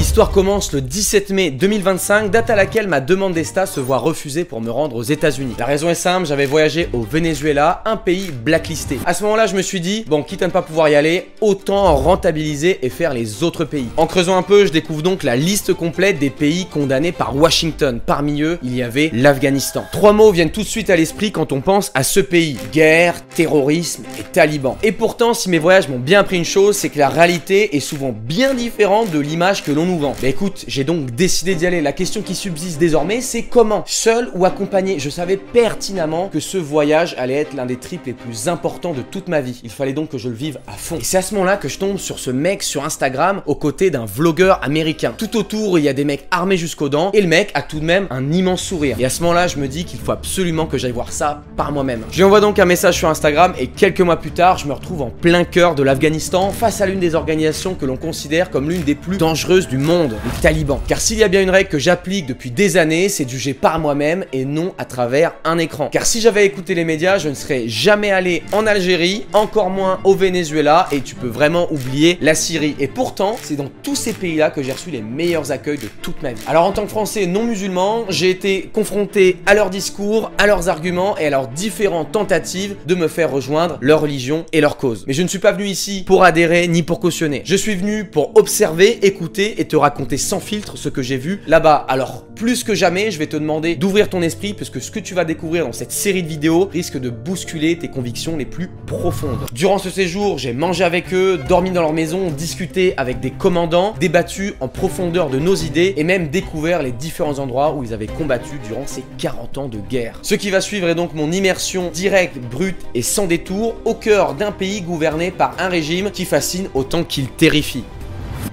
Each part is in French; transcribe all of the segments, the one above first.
l'histoire commence le 17 mai 2025, date à laquelle ma demande d'ESTA se voit refusée pour me rendre aux États-Unis. La raison est simple, j'avais voyagé au Venezuela, un pays blacklisté. À ce moment-là, je me suis dit, bon, quitte à ne pas pouvoir y aller, autant rentabiliser et faire les autres pays. En creusant un peu, je découvre donc la liste complète des pays condamnés par Washington. Parmi eux, il y avait l'Afghanistan. 3 mots viennent tout de suite à l'esprit quand on pense à ce pays: guerre, terrorisme et talibans. Et pourtant, si mes voyages m'ont bien appris une chose, c'est que la réalité est souvent bien différente de l'image que l'on nous vend. Mais écoute, j'ai donc décidé d'y aller. La question qui subsiste désormais, c'est comment? Seul ou accompagné? Je savais pertinemment que ce voyage allait être l'un des trips les plus importants de toute ma vie. Il fallait donc que je le vive à fond. Et c'est à ce moment-là que je tombe sur ce mec sur Instagram aux côtés d'un vlogueur américain. Tout autour, il y a des mecs armés jusqu'aux dents et le mec a tout de même un immense sourire. Et à ce moment-là, je me dis qu'il faut absolument que j'aille voir ça par moi-même. Je lui envoie donc un message sur Instagram et quelques mois plus tard, je me retrouve en plein cœur de l'Afghanistan face à l'une des organisations que l'on considère comme l'une des plus dangereuses du monde, les talibans. Car s'il y a bien une règle que j'applique depuis des années, c'est de juger par moi-même et non à travers un écran. Car si j'avais écouté les médias, je ne serais jamais allé en Algérie, encore moins au Venezuela, et tu peux vraiment oublier la Syrie. Et pourtant, c'est dans tous ces pays-là que j'ai reçu les meilleurs accueils de toute ma vie. Alors en tant que Français non musulman, j'ai été confronté à leurs discours, à leurs arguments et à leurs différentes tentatives de me faire rejoindre leur religion et leur cause. Mais je ne suis pas venu ici pour adhérer ni pour cautionner. Je suis venu pour observer, écouter et te raconter sans filtre ce que j'ai vu là-bas. Alors plus que jamais, je vais te demander d'ouvrir ton esprit puisque ce que tu vas découvrir dans cette série de vidéos risque de bousculer tes convictions les plus profondes. Durant ce séjour, j'ai mangé avec eux, dormi dans leur maison, discuté avec des commandants, débattu en profondeur de nos idées et même découvert les différents endroits où ils avaient combattu durant ces 40 ans de guerre. Ce qui va suivre est donc mon immersion directe, brute et sans détour au cœur d'un pays gouverné par un régime qui fascine autant qu'il terrifie.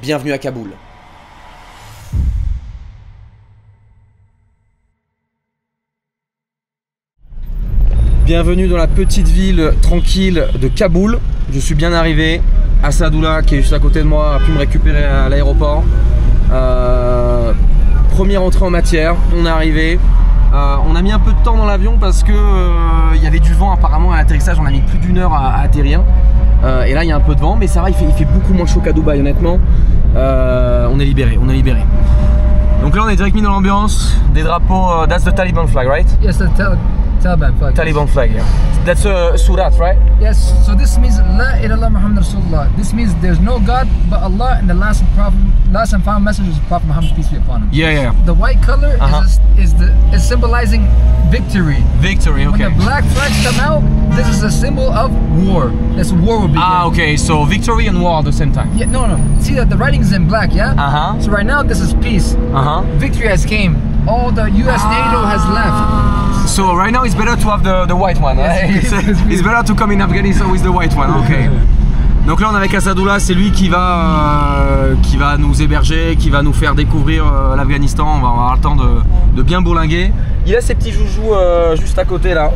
Bienvenue à Kaboul. Bienvenue dans la petite ville tranquille de Kaboul. Je suis bien arrivé. Assadoullah, qui est juste à côté de moi, a pu me récupérer à l'aéroport. Première entrée en matière, on est arrivé. On a mis un peu de temps dans l'avion parce que il y avait du vent apparemment à l'atterrissage. On a mis plus d'1 heure à atterrir. Et là il y a un peu de vent, mais ça va, il fait beaucoup moins chaud qu'à Dubaï honnêtement. On est libéré, on est libéré. Donc là on est direct mis dans l'ambiance. Des drapeaux, that's the Taliban flag, right? Yes, the Taliban flag. Taliban flag, yeah. That's a surat, right? Yes, so this means La ilaha Muhammad Rasulullah. This means there's no God but Allah, and the last and final message is Prophet Muhammad, peace be upon him. Yeah, yeah. The white color is symbolizing victory. Victory, okay. When the black flags come out, this is a symbol of war. This war will begin. Ah, okay, so victory and war at the same time. Yeah, no. See that the writing is in black, yeah? So right now this is peace. Victory has came. All the US NATO has left. So right now it's better to have the white one. Yes, It's better to come in Afghanistan with the white one. Okay. Donc là on est avec Assadoullah, c'est lui qui va nous héberger, qui va nous faire découvrir l'Afghanistan. On va avoir le temps de bien bourlinguer. Il a ses petits joujoux juste à côté là.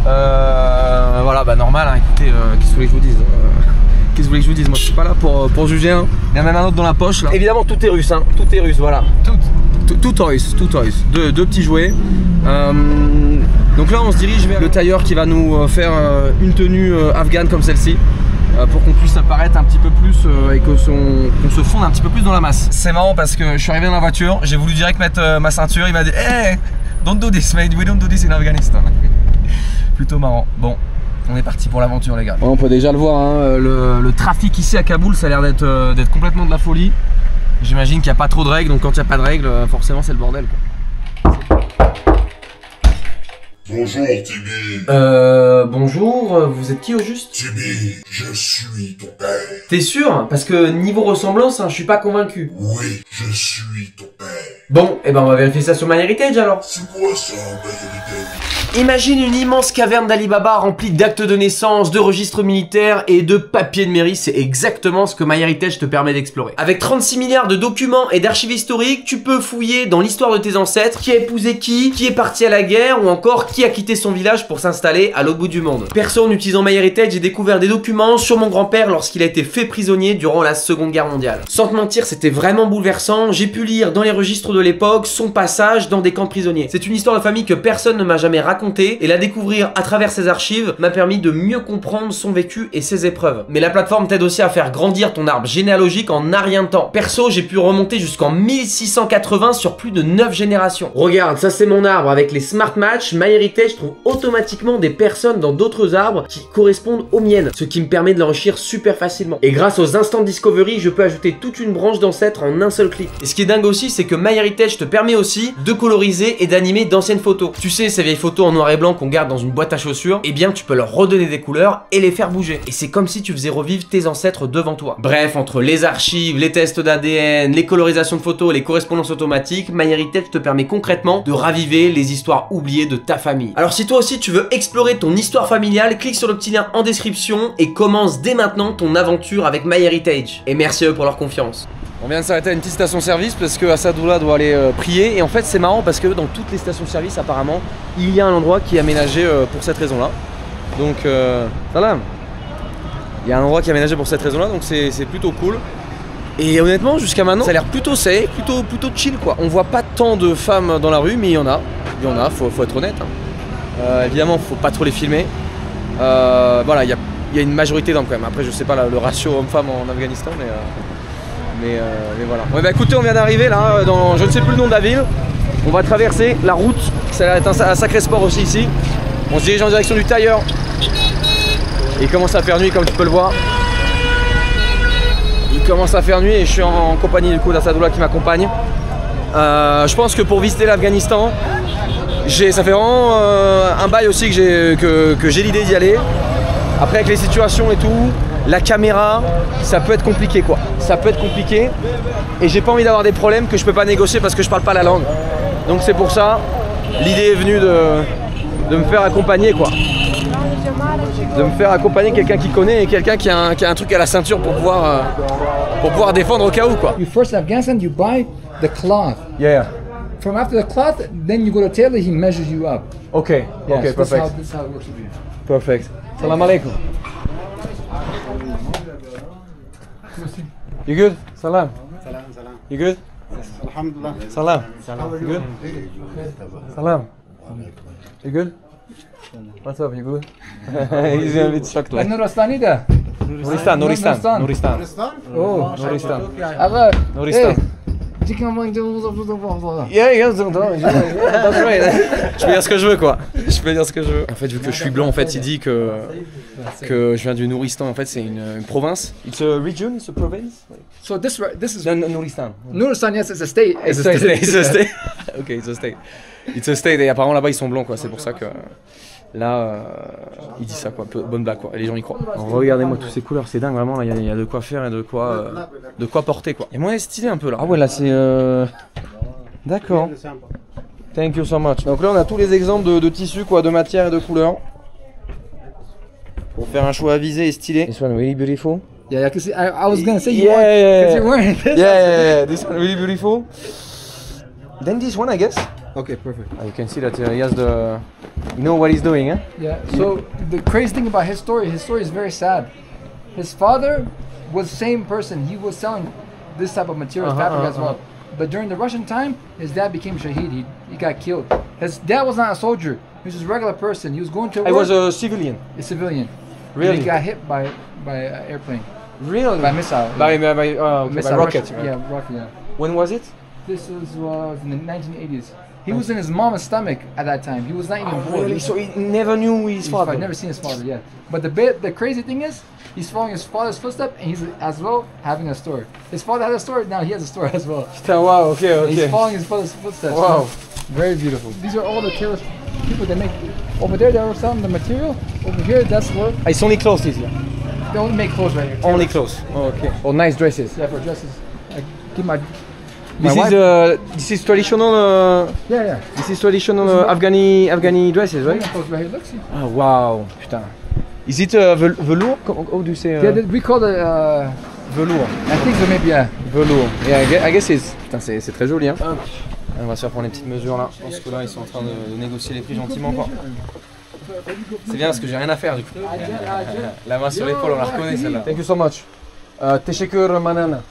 Voilà, bah normal, hein, écoutez, qu'est-ce que vous voulez que je vous dise Qu'est-ce que vous voulez que je vous dise? Moi je suis pas là pour juger. Hein. Il y en a même un autre dans la poche là. Évidemment tout est russe, hein. Tout est russe, voilà. Tout russe, tout russe. Deux petits jouets. Donc là on se dirige vers le tailleur qui va nous faire une tenue afghane comme celle-ci. Pour qu'on puisse apparaître un petit peu plus et qu'on se fonde un petit peu plus dans la masse. C'est marrant parce que je suis arrivé dans la voiture, j'ai voulu direct mettre ma ceinture, il m'a dit hey, don't do this mate, we don't do this in Afghanistan. Plutôt marrant. Bon, on est parti pour l'aventure les gars. On peut déjà le voir, hein, le trafic ici à Kaboul ça a l'air d'être complètement de la folie. J'imagine qu'il n'y a pas trop de règles, donc quand il n'y a pas de règles, forcément c'est le bordel quoi. Bonjour Tibi. Bonjour, vous êtes qui au juste? Tibi, je suis ton père. T'es sûr? Parce que niveau ressemblance, hein, je suis pas convaincu. Oui, je suis ton père. Bon, et ben on va vérifier ça sur MyHeritage alors. C'est quoi ça, MyHeritage? Imagine une immense caverne d'Alibaba remplie d'actes de naissance, de registres militaires et de papiers de mairie. C'est exactement ce que MyHeritage te permet d'explorer. Avec 36 milliards de documents et d'archives historiques, tu peux fouiller dans l'histoire de tes ancêtres, qui a épousé qui est parti à la guerre ou encore qui a quitté son village pour s'installer à l'autre bout du monde. Perso, en utilisant MyHeritage, j'ai découvert des documents sur mon grand-père lorsqu'il a été fait prisonnier durant la Seconde Guerre mondiale. Sans te mentir, c'était vraiment bouleversant. J'ai pu lire dans les registres de l'époque son passage dans des camps de prisonniers. C'est une histoire de famille que personne ne m'a jamais racontée raconter et la découvrir à travers ses archives m'a permis de mieux comprendre son vécu et ses épreuves. Mais la plateforme t'aide aussi à faire grandir ton arbre généalogique en un rien de temps. Perso, j'ai pu remonter jusqu'en 1680 sur plus de 9 générations. Regarde, ça c'est mon arbre avec les Smart Match. MyHeritage trouve automatiquement des personnes dans d'autres arbres qui correspondent aux miennes, ce qui me permet de l'enrichir super facilement. Et grâce aux Instant Discovery, je peux ajouter toute une branche d'ancêtres en un seul clic. Et ce qui est dingue aussi, c'est que MyHeritage te permet aussi de coloriser et d'animer d'anciennes photos. Tu sais, ces vieilles photos en noir et blanc qu'on garde dans une boîte à chaussures, eh bien tu peux leur redonner des couleurs et les faire bouger. Et c'est comme si tu faisais revivre tes ancêtres devant toi. Bref, entre les archives, les tests d'ADN, les colorisations de photos, les correspondances automatiques, MyHeritage te permet concrètement de raviver les histoires oubliées de ta famille. Alors si toi aussi tu veux explorer ton histoire familiale, clique sur le petit lien en description et commence dès maintenant ton aventure avec MyHeritage. Et merci à eux pour leur confiance. On vient de s'arrêter à une petite station-service parce que Assadoullah doit aller prier. Et en fait c'est marrant parce que dans toutes les stations-service apparemment il y a un endroit qui est aménagé pour cette raison-là. Donc salam. Il y a un endroit qui est aménagé pour cette raison-là, donc c'est plutôt cool. Et honnêtement jusqu'à maintenant ça a l'air plutôt safe, plutôt chill quoi. On voit pas tant de femmes dans la rue mais il y en a, faut être honnête hein. Évidemment faut pas trop les filmer. Voilà, il y a une majorité d'hommes quand même. Après je sais pas le ratio homme-femme en Afghanistan mais voilà. Ouais bah écoutez, on vient d'arriver là dans je ne sais plus le nom de la ville. On va traverser la route, ça va être un sacré sport aussi ici. On se dirige en direction du tailleur. Il commence à faire nuit comme tu peux le voir. Il commence à faire nuit et je suis en compagnie du coup d'Assadoullah qui m'accompagne. Je pense que pour visiter l'Afghanistan, ça fait vraiment un bail aussi que j'ai l'idée d'y aller. Après avec les situations et tout, la caméra, ça peut être compliqué quoi. Ça peut être compliqué et j'ai pas envie d'avoir des problèmes que je peux pas négocier parce que je parle pas la langue. Donc c'est pour ça, l'idée est venue de me faire accompagner quoi. De me faire accompagner quelqu'un qui connaît et quelqu'un qui a un truc à la ceinture pour pouvoir défendre au cas où quoi. You first in Afghanistan, you buy the cloth. Yeah. From after the cloth, then you go to tailor, he measures you up. Okay. Yeah, Okay, so perfect. That's how it works with you. Perfect. Salam alaikum. You good? Salam. Salam. You good? Alhamdulillah. Salam. You good? Salam. You good? What's up? You good? He's a bit shocked like. Nuristani da. Nuristan. Oh, Nuristan. Aga. Nuristan. Yeah, that's right. Je peux dire ce que je veux quoi. Je peux dire ce que je veux. En fait, vu que je suis blanc, en fait, il dit que je viens du Nouristan. En fait, c'est une province. It's a region, it's a province. So this is Nouristan. Nuristan, yes, it's a state. It's a state. It's a state. Okay, it's a state. It's a state. Et apparemment là-bas ils sont blancs quoi. C'est pour ça que là il dit ça quoi. Bonne blague quoi. Et les gens y croient. Regardez-moi toutes ces couleurs, c'est dingue vraiment. Là il y a de quoi faire et de quoi porter quoi. Et moi stylé un peu là. Ah ouais là c'est d'accord. Thank you so much. Donc là on a tous les exemples de tissus quoi, de matière et de couleurs. Pour faire un choix avisé et stylé. This one really beautiful. Yeah, I was gonna say yeah. you're wearing this. Yeah. This one really beautiful. Then this one I guess. Okay, perfect. You can see that he has you know what he's doing, eh? Yeah. So the crazy thing about his story is very sad. His father was the same person. He was selling this type of material, fabric as well. But during the Russian time, his dad became Shahid. He got killed. His dad was not a soldier. He was just a regular person. He was going to work. I was a civilian. A civilian. Really? And he got hit by an airplane. Really? By missile. By missile, rocket. Russian, yeah, rocket. Yeah. When was it? This was in the 1980s. He was in his mom's stomach at that time. He was not even born. Really? So he never knew his father? I've never seen his father, yeah. But the crazy thing is, he's following his father's footsteps and he's as well having a store. His father had a store, now he has a store as well. Wow, okay. He's following his father's footsteps. Wow. Very beautiful. These are all the tailors, people that make, over there they were selling the material, over here that's work. It's only clothes here? They only make clothes right here. Only clothes? Oh, okay. Or nice dresses? Yeah, for dresses. I give my This is traditional. Yeah. This is traditional Afghani dresses, right? Clothes right here. Look, see. Oh wow, putain. Is it velour? How do you say? Yeah, we call it velour. I think so, maybe yeah. Velour. Yeah, I guess it's. Putain, c'est très joli hein. On va se faire prendre les petites mesures là. Je pense que là ils sont en train de négocier les prix gentiment quoi. C'est bien parce que j'ai rien à faire du coup. La main sur l'épaule, on la reconnaît celle-là. Thank you so much. Teşekkür manana.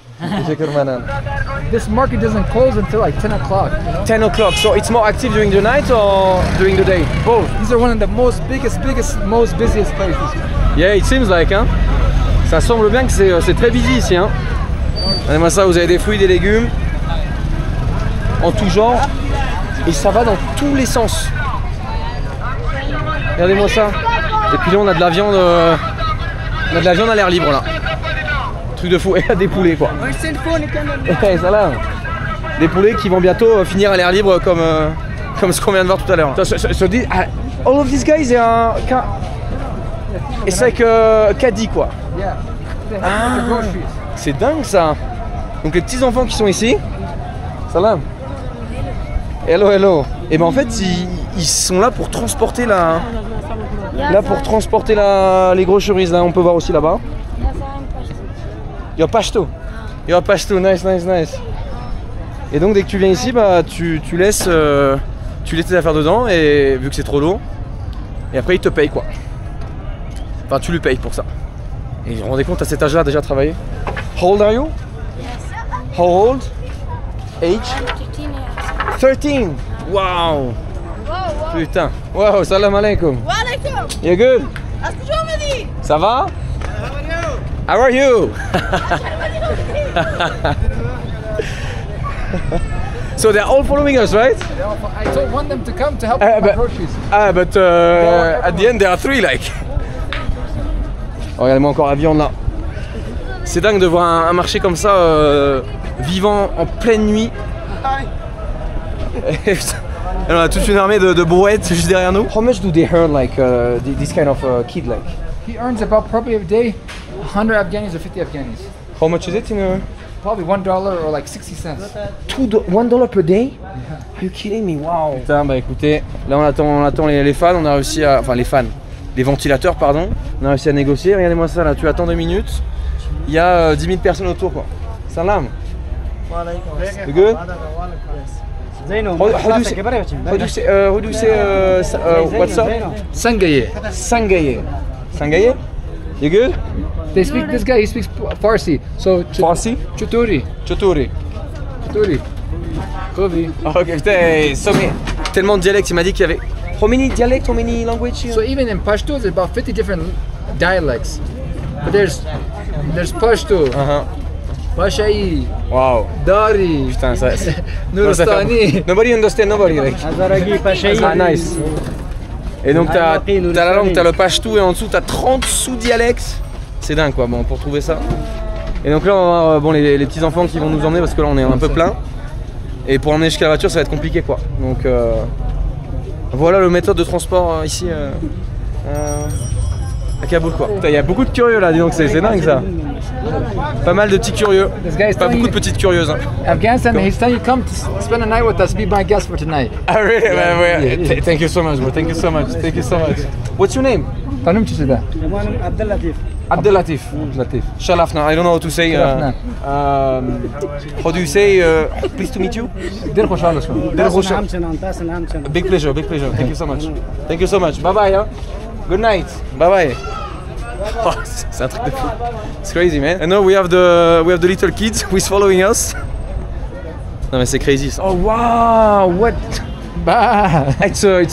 This market doesn't close until like 10 o'clock. You know? 10 o'clock, so it's more active during the night or during the day? Both. These are one of the most busiest places. Yeah, it seems like, hein. Ça semble bien que c'est très busy ici, hein. Regardez-moi ça, vous avez des fruits, des légumes, en tout genre, et ça va dans tous les sens. Regardez-moi ça. Et puis là, on a de la viande, à l'air libre là. Truc de fou, et là des poulets quoi. Ouais, ça là. Des poulets qui vont bientôt finir à l'air libre comme ce qu'on vient de voir tout à l'heure. So all of these guys are it's like caddie quoi. Yeah. Ah, c'est dingue ça. Donc les petits enfants qui sont ici, salam. Hello hello. Et ben en fait ils sont là pour transporter les groceries là. On peut voir aussi là-bas. Yo pashto, nice. Et donc dès que tu viens ici, bah tu laisses tes affaires dedans et vu que c'est trop lourd, et après ils te payent quoi. Enfin tu lui payes pour ça. Et vous vous rendez compte à cet âge-là déjà travailler. How old are you? How old? Age? 13. Wow. Putain. Wow, salam alaikum. Wa alaikum. You good? Ça va? How are you? So they're all following us, right? I don't want them to come to help with my groceries. But at the end there are 3 like. Oh, regardez-moi encore la viande là. C'est dingue de voir un marché comme ça vivant en pleine nuit. Et on a toute une armée de brouettes juste derrière nous. How much do they earn like this kind of kid like? He earns about probably a day 100 Afghanis or 50 Afghanis. How much is it in a... Probably $1 or like 60 cents. $1 per day? Are you kidding me? Wow. Putain, bah écoutez, là on attend les fans, on a réussi à... Enfin les fans, les ventilateurs pardon. On a réussi à négocier, regardez-moi ça là, tu attends 2 minutes. Il y a 10 000 personnes autour quoi. Salam. You good? How do you say what's up? Sangaye. You good? They speak, this guy, he speaks Farsi. So Farsi? Chuturi. Kovi. Ok, putain, tellement de dialectes, il m'a dit qu'il y avait... How many dialects, how many languages? So even in Pashto, there's about 50 different dialects. But there's Pashto, Pashai, Wow. Dari, Putain, ça... Nuristani. Nobody understand nobody, like. Ah, nice. Et donc t'as la langue, t'as le pashto et en dessous t'as 30 sous-dialectes. C'est dingue quoi, bon, pour trouver ça. Et donc là on va voir les petits enfants qui vont nous emmener parce que là on est un peu plein. Et pour emmener jusqu'à la voiture ça va être compliqué quoi. Donc voilà le méthode de transport ici à Kaboul quoi. Il y a beaucoup de curieux là, dis donc c'est dingue ça. Pas mal de petits curieux. Pas beaucoup de petites curieuses. Hein. Afghanistan, he's telling you come to spend a night with us, be my guest for tonight. Ah really? Yeah. Thank you so much, bro. Thank you so much. What's your name? Tanum Chisida. Abdel Latif. Sharafna. I don't know how to say. How do you say? Pleased to meet you. Big pleasure. Thank you so much. Bye bye. Hein? Good night. Bye bye. Oh, c'est un truc de fou. It's crazy, man. And now we have the little kids who is following us. Non mais c'est crazy. Oh wow, what? Bah. It's a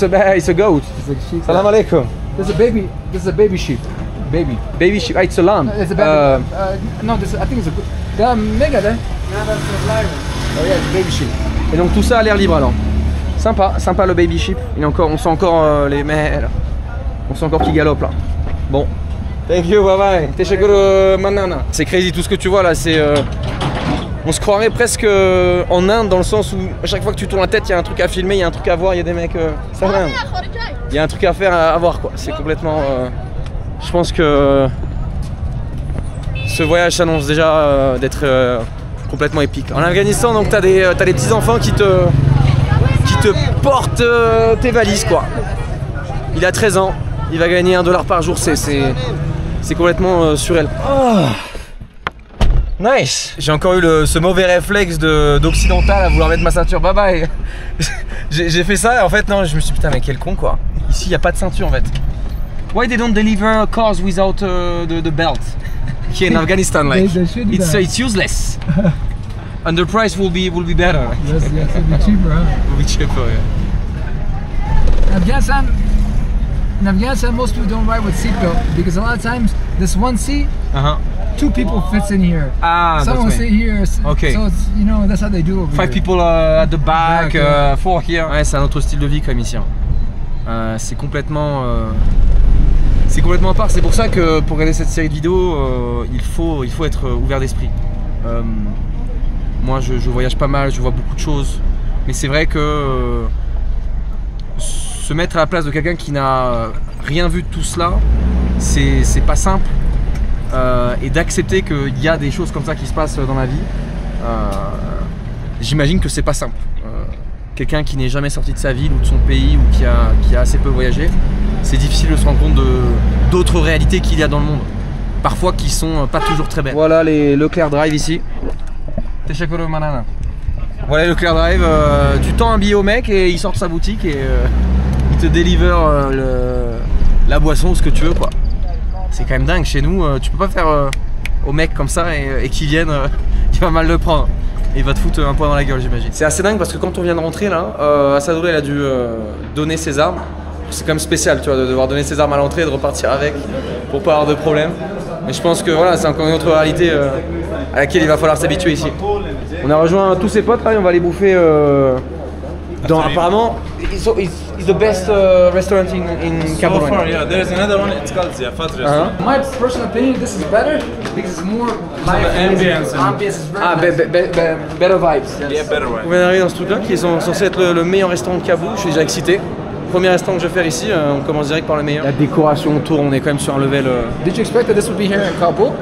goat. Salam alaikum. This is a baby sheep. Baby sheep. Ah, it's a lamb. It's a baby. No, I think it's a mega there. Oh yeah, it's a baby sheep. Et donc tout ça à l'air libre alors. Sympa le baby sheep. On sent encore les mets là. On sent encore qu'il galope là. Bon. Thank you, bye bye. Teshakuru manana. C'est crazy, tout ce que tu vois là, c'est... On se croirait presque en Inde dans le sens où à chaque fois que tu tournes la tête, il y a un truc à filmer, il y a un truc à voir, il y a des mecs... Ça va. Il y a un truc à faire, à voir quoi. C'est complètement... Je pense que... Ce voyage s'annonce déjà d'être complètement épique. En Afghanistan, donc t'as des petits enfants qui te portent tes valises quoi. Il a 13 ans, il va gagner $1 par jour, c'est complètement surréel. Oh. Nice. J'ai encore eu ce mauvais réflexe d'occidental à vouloir mettre ma ceinture. Bye bye. J'ai fait ça et en fait non, je me suis dit putain mais quel con quoi. Ici il n'y a pas de ceinture en fait. Why they don't deliver cars without the belt? here in Afghanistan. Like they should do it's that. it's useless. And the price will be better. Yes, it'll be cheaper, huh? Will be cheaper. Yeah. In Afghanistan, most people don't ride with seatbelt because a lot of times this one seat, two people fits in here. Ah, Someone will that's sit me. here. Okay. So it's, you know, that's how they do over Five here. people at the back, Back, yeah. four here. Ouais, c'est un autre style de vie comme ici. C'est complètement à part. C'est pour ça que pour regarder cette série de vidéos, il faut être ouvert d'esprit. Moi, je voyage pas mal, je vois beaucoup de choses, mais c'est vrai que se mettre à la place de quelqu'un qui n'a rien vu de tout cela, c'est pas simple. Et d'accepter qu'il y a des choses comme ça qui se passent dans la vie, j'imagine que c'est pas simple. Quelqu'un qui n'est jamais sorti de sa ville ou de son pays ou qui a assez peu voyagé, c'est difficile de se rendre compte d'autres réalités qu'il y a dans le monde, parfois qui sont pas toujours très belles. Voilà les Leclerc Drive ici. Voilà Leclerc Drive, tu tends un billet au mec et il sort de sa boutique et il te deliver la boisson ou ce que tu veux quoi. C'est quand même dingue, chez nous tu peux pas faire au mec comme ça et qu'il vienne, il va mal le prendre. Et il va te foutre un poing dans la gueule j'imagine. C'est assez dingue parce que quand on vient de rentrer là, Asadullah il a dû donner ses armes. C'est quand même spécial tu vois de devoir donner ses armes à l'entrée et de repartir avec pour pas avoir de problème. Mais je pense que voilà, c'est encore une autre réalité à laquelle il va falloir s'habituer ici. On a rejoint tous ses potes là et on va aller bouffer dans apparemment it's the best restaurant in Kabul. So far, yeah. There's another one. It's called Ziafat restaurant. My personal opinion, this is better because it's more live. ambience and- Ambience is very better vibes. Yes. Yeah, better one. On vient d'arriver dans ce truc là qui est censé être le meilleur restaurant de Kaboul, je suis déjà excité. Premier restaurant que je vais faire ici, on commence direct par le meilleur. La décoration autour, on est quand même sur un level. Did you expect that this would be here in Kabul?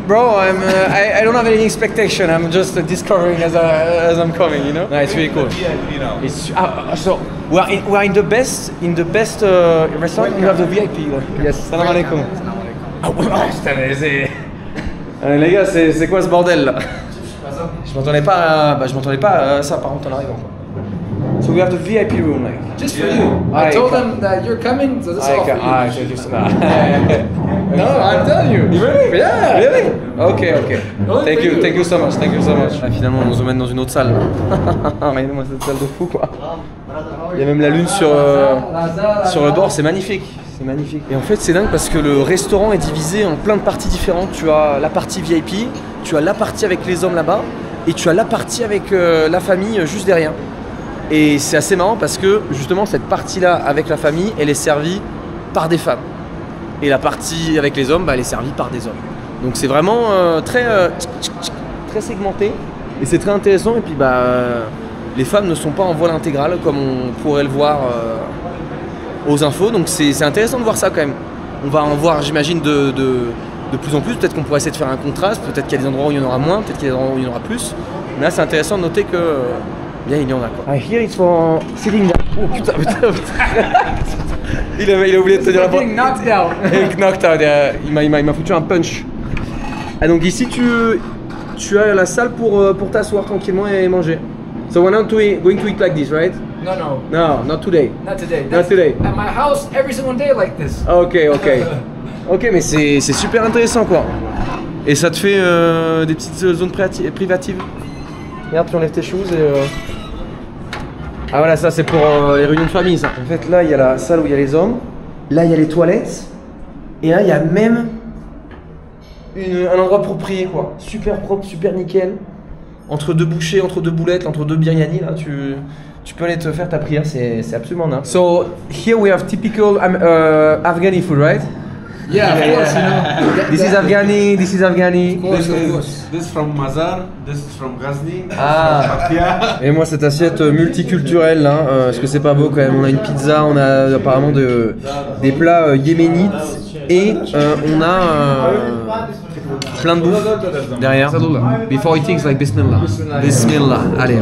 Bro, I don't have any expectation. I'm just discovering as I'm coming, you know. No, it's really cool. VIP now. It's so we are in the best restaurant. We have the VIP. Là. Yes. Salam alaikum. Ah ouais, c'est. Les gars, c'est quoi ce bordel là? Je m'entendais pas à ça par contre en arrivant quoi. So we have the VIP room like. Just for you. I told them that you're coming, so this is all for you. No, I'm telling you. Really? Yeah. Really? Okay. Thank you so much. Ah, finalement, on nous emmène dans une autre salle. Regardez-moi cette salle de fou quoi. Il y a même la lune sur le bord, c'est magnifique. C'est magnifique. Et en fait, c'est dingue parce que le restaurant est divisé en plein de parties différentes. Tu as la partie VIP, tu as la partie avec les hommes là-bas, et tu as la partie avec la famille juste derrière. Et c'est assez marrant parce que justement cette partie-là avec la famille, elle est servie par des femmes. Et la partie avec les hommes, bah, elle est servie par des hommes. Donc c'est vraiment très segmenté et c'est très intéressant. Et puis bah, les femmes ne sont pas en voile intégral comme on pourrait le voir aux infos. Donc c'est intéressant de voir ça quand même. On va en voir j'imagine de plus en plus. Peut-être qu'on pourrait essayer de faire un contraste. Peut-être qu'il y a des endroits où il y en aura moins, peut-être qu'il y a des endroits où il y en aura plus. Mais là c'est intéressant de noter que bien il y en a quoi. I hear it's for sitting down. Oh putain. Il a oublié de te dire la Getting knocked out. knocked out, il m'a foutu un punch. Ah donc ici tu as la salle pour t'asseoir tranquillement et manger. So we're not going to eat like this, right? No. No, not today. Not today. Not today. At my house, every single day like this. Ok, mais c'est super intéressant quoi. Et ça te fait des petites zones privatives. Regarde, tu enlèves tes shoes et... Ah voilà, ça c'est pour les réunions de famille ça. En fait là il y a la salle où il y a les hommes, là il y a les toilettes, et là il y a même un endroit approprié quoi. Super propre, super nickel. Entre deux bouchées, entre deux boulettes, entre deux biryani là, tu peux aller te faire ta prière, c'est absolument dingue. So here we have typical Afghani food, right? Yeah, of course, you know. This is Afghani, this is Afghani. This is from Mazar. This is from Ghazni. Ah. Et moi cette assiette multiculturelle là, parce que c'est pas beau quand même. On a une pizza, on a apparemment des plats yéménites et on a plein de bouffe derrière. Before eating, it's like Bismillah. Bismillah. Allez,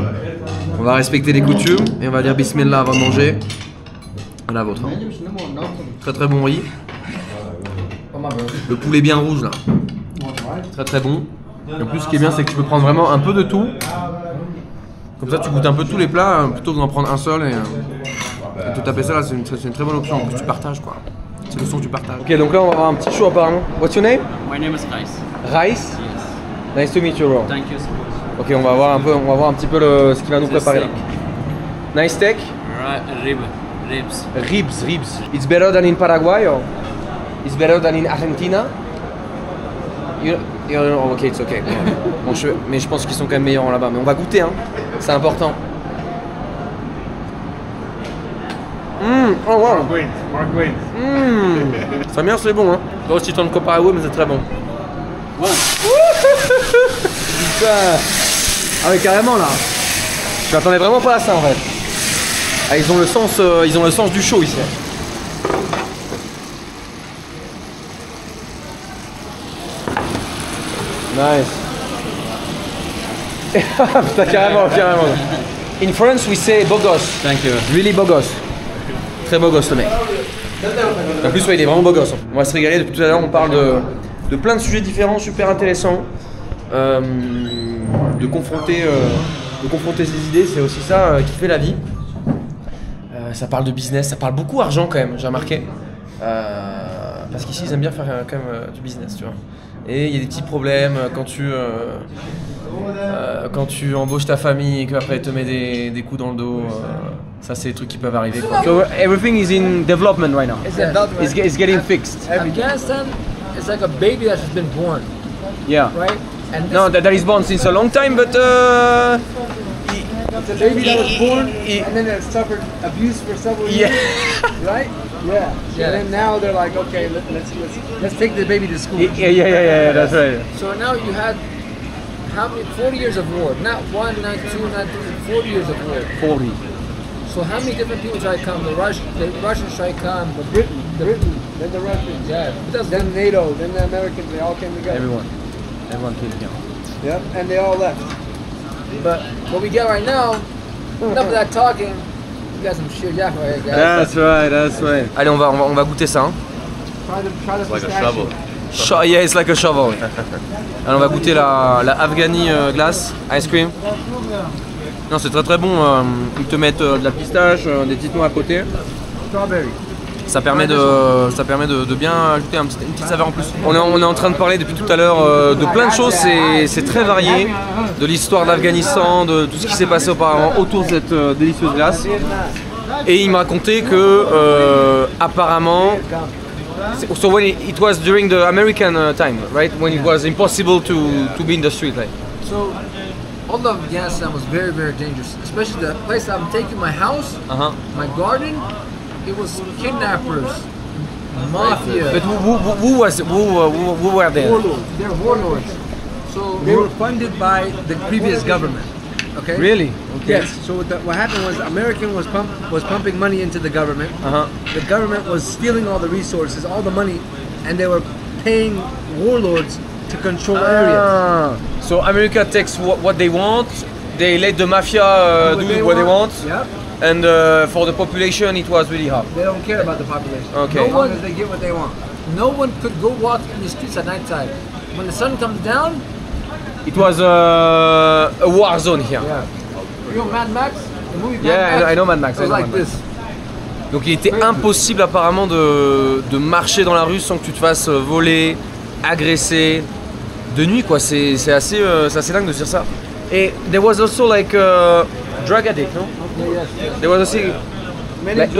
on va respecter les coutumes et on va dire Bismillah avant de manger. Voilà votre. Très très bon riz. Le poulet bien rouge là. Très très bon. Et en plus ce qui est bien c'est que tu peux prendre vraiment un peu de tout. Comme ça tu goûtes un peu tous les plats plutôt que d'en prendre un seul et te taper ça là c'est une très bonne option. En plus tu partages quoi. C'est le son que tu partages. Ok donc là on va avoir un petit show apparemment. What's your name? My name is Qais. Rice. Nice to meet you, bro. Thank you so much. Ok, on va voir un petit peu ce qu'il va nous préparer là. Nice steak. Ribs. Ribs. It's better than in Paraguay or it's better than in Argentina? Ok, it's okay. Bon, mais je pense qu'ils sont quand même meilleurs là-bas. Mais on va goûter, hein. C'est important. Oh wow. Mark Wayne. Ça bien, c'est bon, hein. Pas aussi tant de Paraguay, mais c'est très bon. One. Putain. Ah mais carrément là. Je m'attendais vraiment pas à ça en fait. Ah, ils ont le sens du show ici. Nice. Putain, carrément. In France, we say beau gosse. Thank you. Really beau gosse. Très beau gosse le mec. En plus, ouais, il est vraiment beau gosse. On va se régaler. Depuis tout à l'heure, on parle de plein de sujets différents, super intéressants. De confronter ses idées, c'est aussi ça qui fait la vie. Ça parle de business, ça parle beaucoup argent quand même, j'ai remarqué. Parce qu'ici, ils aiment bien faire quand même du business, tu vois. Et il y a des petits problèmes quand tu embauches ta famille et qu'après elle te met des coups dans le dos. Ça, c'est des trucs qui peuvent arriver. Quoi. So everything is in development right now. It's getting fixed. Afghanistan is like a baby that has been born, Yeah. right? And No, that is born since a long time, but it's a baby that was born and then it suffered abuse for several years, right? Yeah. And then now they're like, okay, let's take the baby to school. Yeah, that's right. So now you had how many 40 years of war? Not one, not two, not three, 40 years of war. 40. So how many different people try to come? The Russians try to come, but Britain, then the Russians, then NATO, then the Americans, they all came together. Everyone came here. Yep, and they all left. but what we get right now, enough of that talking. We got some shit right here, guys. That's right. Allez, on va goûter ça. Hein. Try to like a shovel. Yeah, it's like a shovel. Allez, on va goûter la Afghani glace, ice cream. Non, c'est très bon. Ils te mettent de la pistache, des petites noix à côté. Strawberry. Ça permet de bien ajouter une petite saveur en plus. On est en train de parler depuis tout à l'heure de plein de choses, c'est très varié. De l'histoire d'Afghanistan, de tout ce qui s'est passé auparavant autour de cette délicieuse glace. Et il m'a raconté que apparemment, so when it was during the American time, right? When it was impossible to be in the street, like. So all of Afghanistan was very, very dangerous, especially the place I'm taking my house, my garden. It was kidnappers, mafia. But who were there? Warlords. They're warlords. So they were funded by the previous government. Okay. Really? Okay. Yes. So what happened was American was pumping money into the government. The government was stealing all the resources, all the money, and they were paying warlords to control areas. So America takes what they want. They let the mafia do what they want. Yep. And for the population, it was really hard. They don't care about the population. Okay. As long as they get what they want. No one could go walk in the streets at night time. When the sun comes down. It was a war zone here. Yeah. You know Mad Max? The movie Mad Yeah, Max? I know Mad Max. It was like this. Donc il était impossible apparemment de marcher dans la rue sans que tu te fasses voler, agresser de nuit quoi. C'est assez dingue de dire ça. Et there was also like drug addict, no? Yes. There was also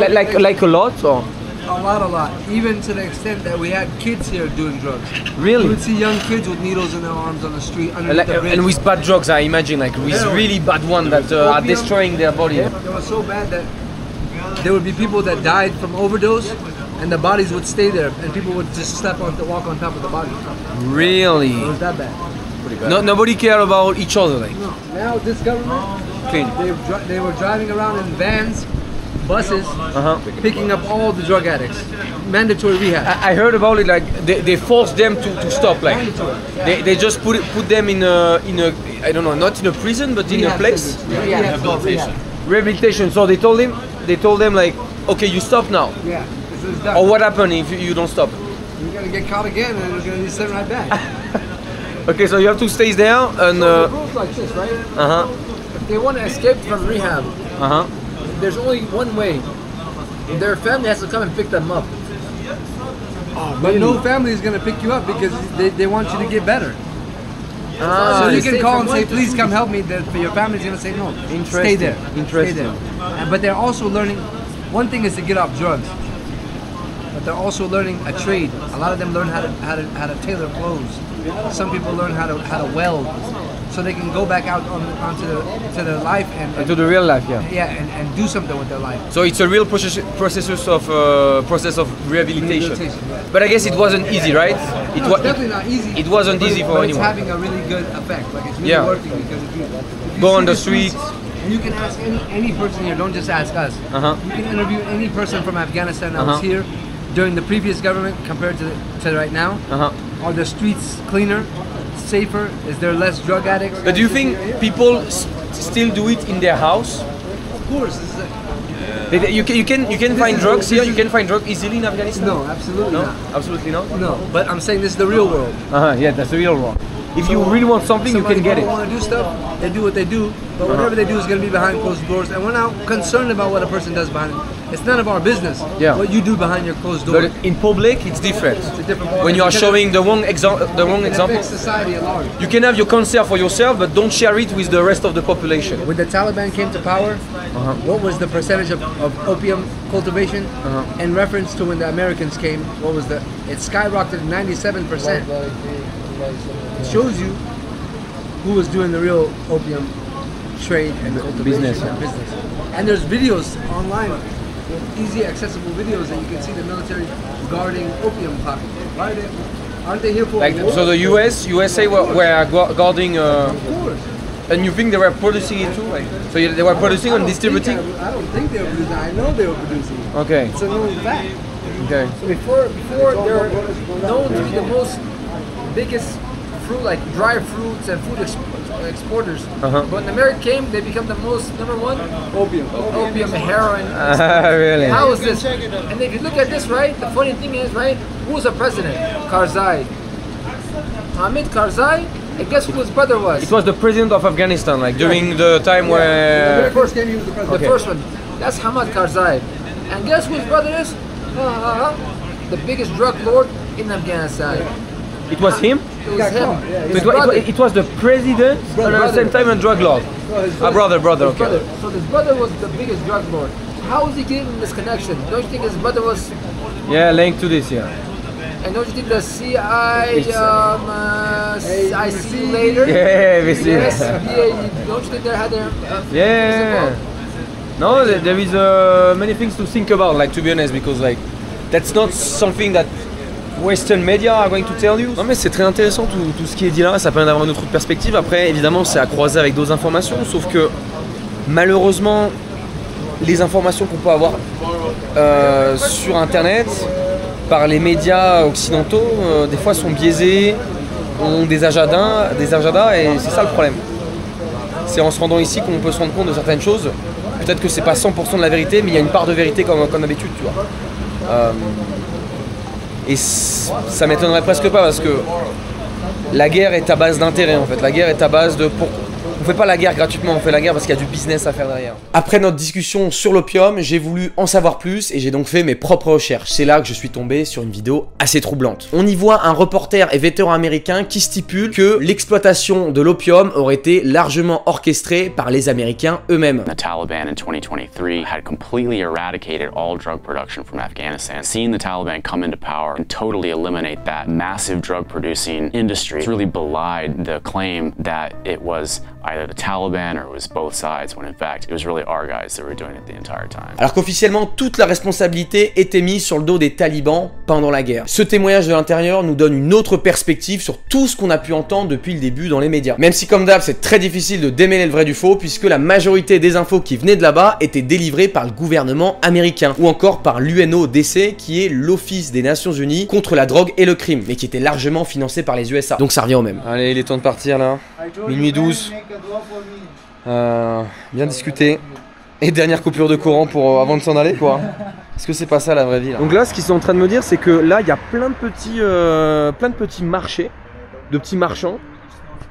like a lot or? A lot. Even to the extent that we had kids here doing drugs. Really? You would see young kids with needles in their arms on the street underneath the bridge. And with bad drugs, I imagine, like with really bad ones that are destroying their body. It was so bad that there would be people that died from overdose, and the bodies would stay there, and people would just walk on top of the body. Really? It was that bad. Nobody cared about each other, like. No. Now this government, Clean. they were driving around in vans, buses, picking up all the drug addicts. Mandatory rehab. I heard about it. Like they forced them to stop. Like they just put them in a I don't know, not in a prison, but in a place. Rehabilitation. So they told them like, okay, you stop now. Yeah. This is done. Or what happened if you don't stop? You're gonna get caught again, and you're gonna be sent right back. Okay, so you have to stay there and. The rules like this, right? If they want to escape from rehab, there's only one way. Their family has to come and pick them up. But no family is going to pick you up because they want you to get better. So you can call and say, please come help me. Your family's going to say no. Stay there. Stay there. But they're also learning, one thing is to get off drugs. But they're also learning a trade. A lot of them learn how to tailor clothes. Some people learn how to weld, so they can go back out onto their life and to the real life, and do something with their life. So it's a real process of rehabilitation. But I guess it wasn't easy, right? It's definitely not easy. It wasn't easy for anyone. It's having a really good effect. Like it's really working because if you go on the streets. And you can ask any person here. Don't just ask us. You can interview any person from Afghanistan that was here during the previous government compared to right now. Are the streets cleaner, safer? Is there less drug addicts? But do you think people still do it in their house? Of course. You can find drugs here. You can find drugs easily in Afghanistan. No, absolutely not. Absolutely not. No, but I'm saying this is the real world. Yeah, that's the real world. If you really want something, you can get it. If people want to do stuff, they do what they do. But whatever they do is going to be behind closed doors, and we're not concerned about what a person does behind. It's none of our business. What you do behind your closed door. But in public, it's different. It's a different when you are showing the wrong example, society at large. You can have your concert for yourself, but don't share it with the rest of the population. When the Taliban came to power, what was the percentage of opium cultivation? In reference to when the Americans came, it skyrocketed 97%. It shows you who was doing the real opium trade and cultivation and business. And there's videos online, easy accessible videos that you can see the military guarding opium pockets. Aren't they here for war? So the USA were guarding. Of course. And you think they were producing it too? So they were producing and distributing? I don't think they were producing. I know they were producing. Okay. It's a known fact. Okay. So before they're known to be the biggest fruit, like dry fruits and food exporters. But when America came, they become the most #1 opium, heroin. Really? How is this? And if you look at this, right, the funny thing is, right, who was the president? Karzai. Hamid Karzai. And guess who his brother was? It was the president of Afghanistan, like during the time where. The very first game he was the president. The first one. That's Hamid Karzai. And guess who his brother is? The biggest drug lord in Afghanistan. It was him? It was him. It was the president and at the same time a drug lord. Brother, okay. So his brother was the biggest drug lord. How was he getting this connection? Don't you think his brother was... linked to this, And don't you think the CIA, I see you later? We see. Don't you think they had their... No, there is many things to think about, like, to be honest, because like that's not something that Western media are going to tell you. Non mais c'est très intéressant tout ce qui est dit là, ça permet d'avoir une autre perspective. Après évidemment c'est à croiser avec d'autres informations, sauf que malheureusement les informations qu'on peut avoir sur internet par les médias occidentaux des fois sont biaisées, ont des agendas et c'est ça le problème. C'est en se rendant ici qu'on peut se rendre compte de certaines choses. Peut-être que c'est pas 100% de la vérité, mais il y a une part de vérité comme d'habitude, tu vois. Et ça m'étonnerait presque pas parce que la guerre est à base d'intérêt en fait. La guerre est à base de... On fait pas la guerre gratuitement, on fait la guerre parce qu'il y a du business à faire derrière. Après notre discussion sur l'opium, j'ai voulu en savoir plus et j'ai donc fait mes propres recherches. C'est là que je suis tombé sur une vidéo assez troublante. On y voit un reporter et vétéran américain qui stipule que l'exploitation de l'opium aurait été largement orchestrée par les Américains eux-mêmes. The Taliban in 2023 had completely eradicated all drug production from Afghanistan. Seeing the Taliban come into power and totally eliminate that massive drug producing industry really belied the claim that it was either the Taliban or it was both sides, when in fact it was really our guys that were doing it the entire time. Alors qu'officiellement toute la responsabilité était mise sur le dos des talibans pendant la guerre. Ce témoignage de l'intérieur nous donne une autre perspective sur tout ce qu'on a pu entendre depuis le début dans les médias. Même si comme d'hab c'est très difficile de démêler le vrai du faux puisque la majorité des infos qui venaient de là-bas étaient délivrées par le gouvernement américain ou encore par l'UNODC qui est l'Office des Nations Unies contre la drogue et le crime mais qui était largement financé par les USA. Donc ça revient au même. Allez, il est temps de partir là. Minuit 12. Bien discuté. Et dernière coupure de courant pour avant de s'en aller quoi. Est-ce que c'est pas ça la vraie vie là? Donc là ce qu'ils sont en train de me dire c'est que là il y a plein de petits marchés, de petits marchands.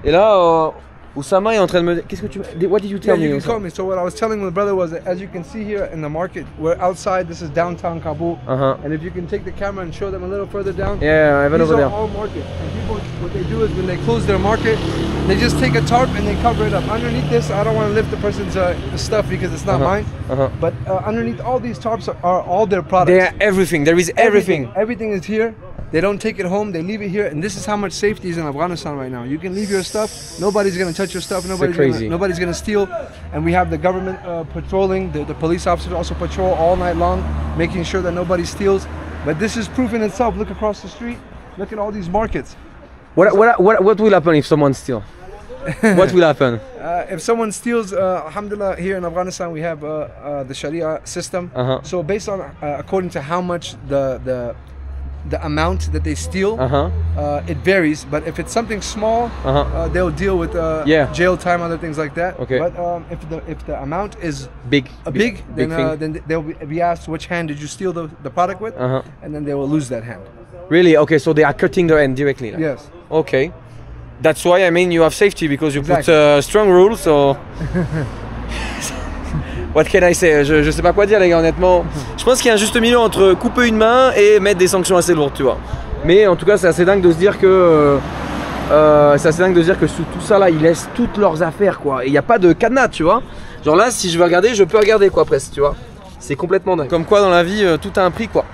Et là Oussama est en train de me... Qu'est-ce que tu... What did you tell me? You can call me. So what I was telling my brother was that, as you can see here in the market, we're outside. This is downtown Kabul. And if you can take the camera and show them a little further down. Yeah, I have over there. These are all markets. And people, what they do is when they close their market, they just take a tarp and they cover it up. Underneath this, I don't want to lift the person's stuff because it's not mine. But underneath all these tarps are all their products. They are everything. There is everything. Everything is here. They don't take it home, they leave it here, and this is how much safety is in Afghanistan right now. You can leave your stuff, nobody's gonna touch your stuff, nobody's gonna steal, and we have the government patrolling, the police officers also patrol all night long, making sure that nobody steals. But this is proof in itself. Look across the street, look at all these markets. What will happen if someone steals? What will happen? If someone steals, alhamdulillah, here in Afghanistan we have the Sharia system. So based on, according to how much the amount that they steal, it varies. But if it's something small, they'll deal with jail time, other things like that. Okay. But if the amount is big, then they'll be asked which hand did you steal the product with, and then they will lose that hand. Really? Okay, so they are cutting their hand directly. Like. Yes. Okay. That's why I mean you have safety because you Exactly. put strong rules. So. What can I say? Je sais pas quoi dire les gars, honnêtement. Je pense qu'il y a un juste milieu entre couper une main et mettre des sanctions assez lourdes, tu vois. Mais en tout cas, c'est assez dingue de se dire que sous tout ça là, ils laissent toutes leurs affaires quoi. Et il n'y a pas de cadenas, tu vois. Genre là, si je veux regarder, je peux regarder quoi presque, tu vois. C'est complètement dingue. Comme quoi dans la vie, tout a un prix quoi.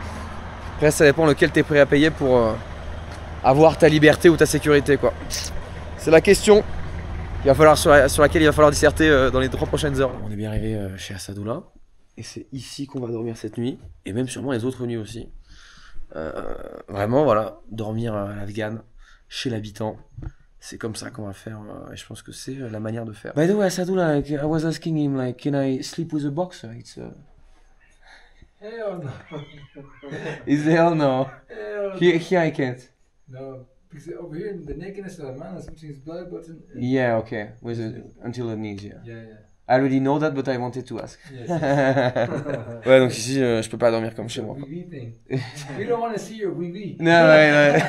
Après, ça dépend lequel tu es prêt à payer pour avoir ta liberté ou ta sécurité quoi. C'est la question. Sur laquelle il va falloir disserter dans les 3 prochaines heures. On est bien arrivé chez Assadoullah et c'est ici qu'on va dormir cette nuit et même sûrement les autres nuits aussi. Vraiment voilà, dormir à l'Afghan, chez l'habitant, c'est comme ça qu'on va faire et je pense que c'est la manière de faire. By the way, Assadoullah, like, I was asking him like, can I sleep with a boxer? It's Hell no. Is hell no. Hell Here I can't. no. Because over here, the nakedness of the man is between his belly button. Yeah, okay, with until the knees, yeah. Yeah. I already know that, but I wanted to ask. Yes. Ouais, donc ici, je peux pas dormir comme chez moi. Wee thing. We don't want to see your wee. Non, ouais.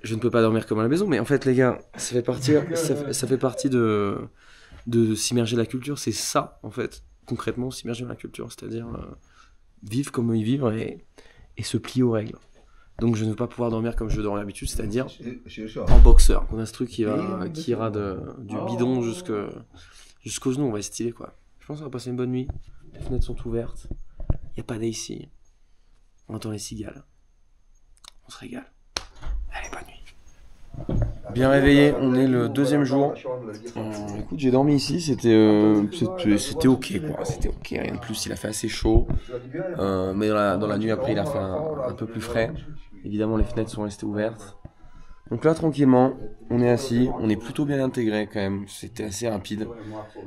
Je ne peux pas dormir comme à la maison, mais en fait, les gars, ça fait partie de s'immerger dans la culture. C'est ça, en fait, concrètement, s'immerger dans la culture, c'est-à-dire vivre comme y vivre et se plier aux règles. Donc je ne veux pas pouvoir dormir comme je dors d'habitude, c'est-à-dire en boxeur. On a ce truc qui ira du bidon jusqu'aux genoux, on va être stylé quoi. Je pense qu'on va passer une bonne nuit, les fenêtres sont ouvertes, il n'y a pas d'ici, on entend les cigales, on se régale. Allez, bonne nuit. Bien réveillé, on est le 2e jour. Écoute, j'ai dormi ici, c'était ok quoi, c'était ok, rien de plus, il a fait assez chaud, mais dans la nuit après il a fait un peu plus frais. Évidemment les fenêtres sont restées ouvertes. Donc là tranquillement, on est assis, on est plutôt bien intégré quand même, c'était assez rapide.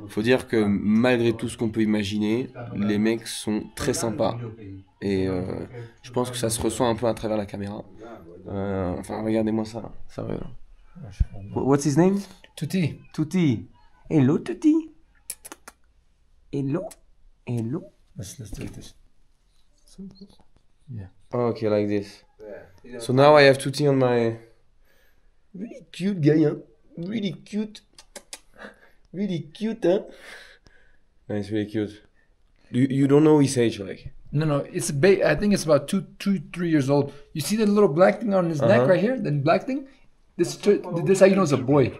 Faut dire que malgré tout ce qu'on peut imaginer, les mecs sont très sympas. Et je pense que ça se ressent un peu à travers la caméra. Enfin regardez-moi ça là, sérieux. What's his name? Tuti. Tuti. Hello Tuti. Hello. Let's do this. Yeah. Okay, like this. So now I have Tuti on my... Really cute guy, huh? Really cute. Really cute, huh? Nice, really cute. You don't know his age, like? No, it's I think it's about 3 years old. You see the little black thing on his neck right here? The black thing? This how you know it's a boy.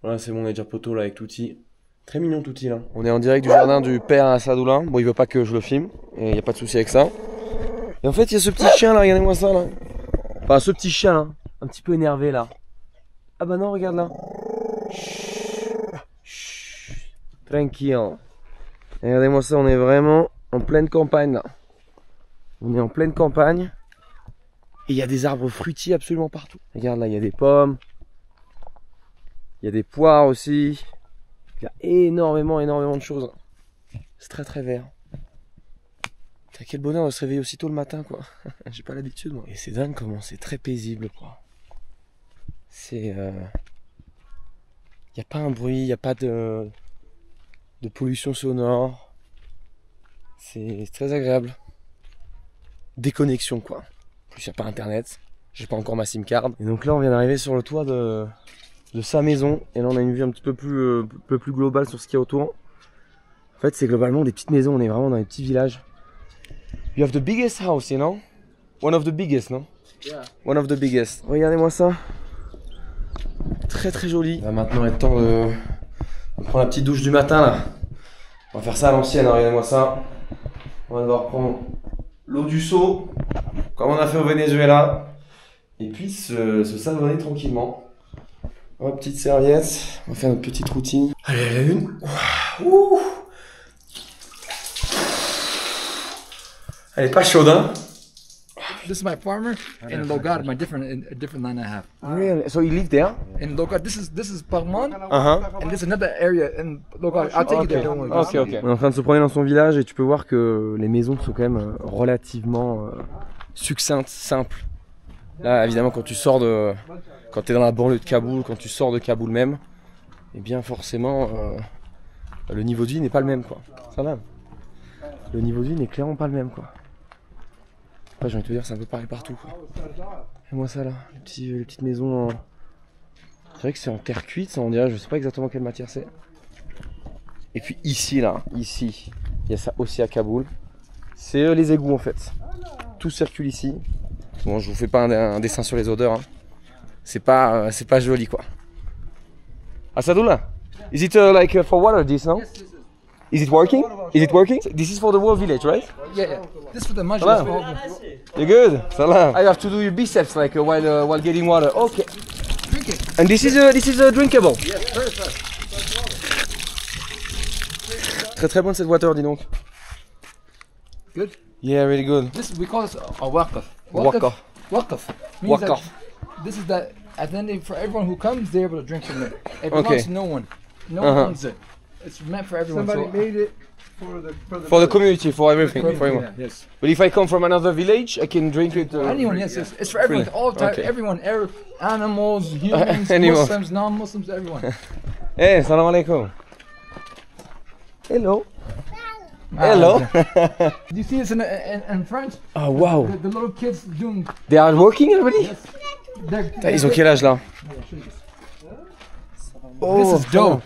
Voilà, c'est bon, on est déjà poteau là avec Tuti. Très mignon Tuti là. On est en direct du jardin du père à Assadoullah. Bon, il veut pas que je le filme, et y a pas de souci avec ça. Et en fait, il y a ce petit chien là, regardez-moi ça là. Enfin, ce petit chien là, un petit peu énervé là. Ah bah non, regarde là. Chut. Tranquille. Et regardez-moi ça, on est vraiment en pleine campagne là. On est en pleine campagne. Et il y a des arbres fruitiers absolument partout. Regarde là, il y a des pommes. Il y a des poires aussi. Il y a énormément de choses. C'est très vert. Quel bonheur de se réveiller aussitôt le matin quoi. J'ai pas l'habitude moi. Et c'est dingue comment c'est très paisible quoi. C'est... y a pas un bruit, y a pas de pollution sonore. C'est très agréable. Déconnexion quoi. En plus y a pas internet. J'ai pas encore ma SIM card. Et donc là on vient d'arriver sur le toit de sa maison. Et là on a une vue un petit peu plus globale sur ce qu'il y a autour. En fait c'est globalement des petites maisons, on est vraiment dans des petits villages. You have the biggest house, you know? One of the biggest, no? Yeah. One of the biggest. Regardez-moi ça. Très très joli. Il va maintenant être temps de prendre la petite douche du matin là. On va faire ça à l'ancienne, hein, regardez-moi ça. On va devoir prendre l'eau du seau, comme on a fait au Venezuela. Et puis se savonner tranquillement. Hop, petite serviette. On va faire notre petite routine. Allez, la une. Ouh. Elle est pas chaude, hein? This is my farmer in Logad, my different land I have. Really? So you live there? In Logad, this is Parmon, Uh-huh. and this is another area in Logad. I'll take you there. Don't worry. Ok. On est en train de se promener dans son village et tu peux voir que les maisons sont quand même relativement succinctes, simples. Là, évidemment, quand tu es dans la banlieue de Kaboul, quand tu sors de Kaboul même, eh bien forcément, le niveau de vie n'est pas le même, quoi. Ça va. Le niveau de vie n'est clairement pas le même, quoi. Après, j'ai envie de te dire, c'est un peu pareil partout, quoi. Et moi ça là, les petites maisons en... C'est vrai que c'est en terre cuite, ça on dirait, je sais pas exactement quelle matière c'est. Et puis ici là, ici, il y a ça aussi à Kaboul. C'est les égouts en fait. Tout circule ici. Bon, je vous fais pas un dessin sur les odeurs, hein. C'est pas joli quoi. Asadoullah, is it like for water this, no? Is it working? Is it working? This is for the whole village, right? Yeah. This for the majlis. Salam. You're good. Salam. I have to do your biceps like while getting water. Okay. Drink it. And this is drinkable. Yes, perfect. Très très bonne cette water, dis donc. Good. Yeah, really good. We call this a waqf. Waqf. Waqf. Means that Waqf. this is that at the end for everyone who comes, they're able to drink from it. It belongs Okay. to no one. No one owns it. It's meant for everyone. Somebody So, made it for For the community, for everything, for everyone. yeah, yes. But if I come from another village, I can drink it. Anyone, yes, it's for everyone. Freely. All time, Okay. everyone, animals, humans, Anyone. Muslims, non-Muslims, everyone. Hey, salam alaikum. Hello. Hello. Do you see this in French? Oh wow. The little kids doing. They are working already? Ils ont quel âge là? This is dope.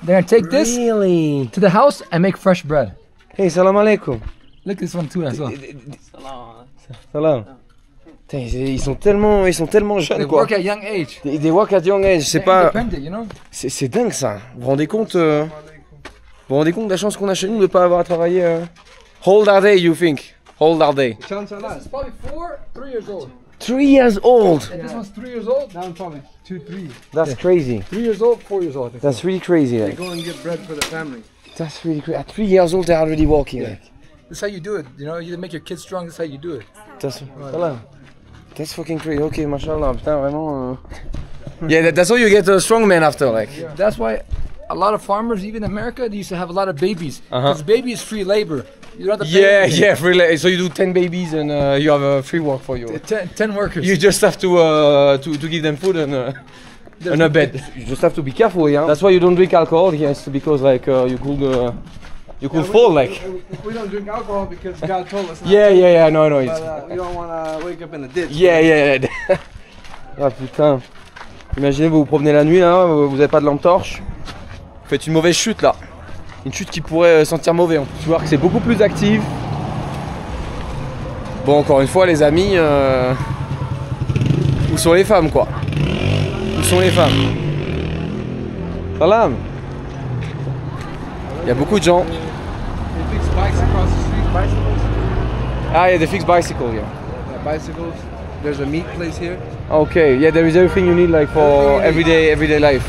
They're gonna take this Really? to the house and make fresh bread. Hey, salam alaikum. Look at this one too as well. Salam. Putain, ils sont tellement They jeunes quoi. work at young age. They work at young age, c'est They're pas. independent, you know. C'est dingue ça. Vous vous rendez compte de la chance qu'on a chez nous de ne pas avoir à travailler. How old are they, you think? How old are they? This is probably 3 years old. 3 years old. And this one's 3 years old. Now I'm probably 2, 3. That's crazy. 3 years old, 4 years old. I think. That's really crazy. They Like. go and get bread for the family. That's really crazy. At 3 years old, they're already walking. Like. This is how you do it. You know, you make your kids strong. This is how you do it. That's fucking crazy. Okay, mashallah. Putain, vraiment. Yeah, that's how you get a strong man after. Like. That's why a lot of farmers, even in America, they used to have a lot of babies. Because baby is free labor. You don't have to pay Yeah, anything. yeah. Free. So you do 10 babies and you have free work for you. 10 workers. You just have to give them food and a bed. You just have to be careful, yeah. That's why you don't drink alcohol, yes, because like you could fall like. We don't drink alcohol because God told us not Yeah. No. to, It's, but we don't want to wake up in a ditch. yeah. Ah putain. Imaginez vous vous promenez la nuit là, vous avez pas de lampe torche. Vous faites une mauvaise chute là. Une chute qui pourrait sentir mauvais. On peut voir que c'est beaucoup plus actif. Bon, encore une fois les amis, où sont les femmes quoi? Où sont les femmes? Salam. Il y a beaucoup de gens. They fix bikes across the street, bicycles. Ah, yeah, the fixed bicycle, yeah. Bicycles. There's a meat place here. Okay, yeah, there is everything you need like for everyday life.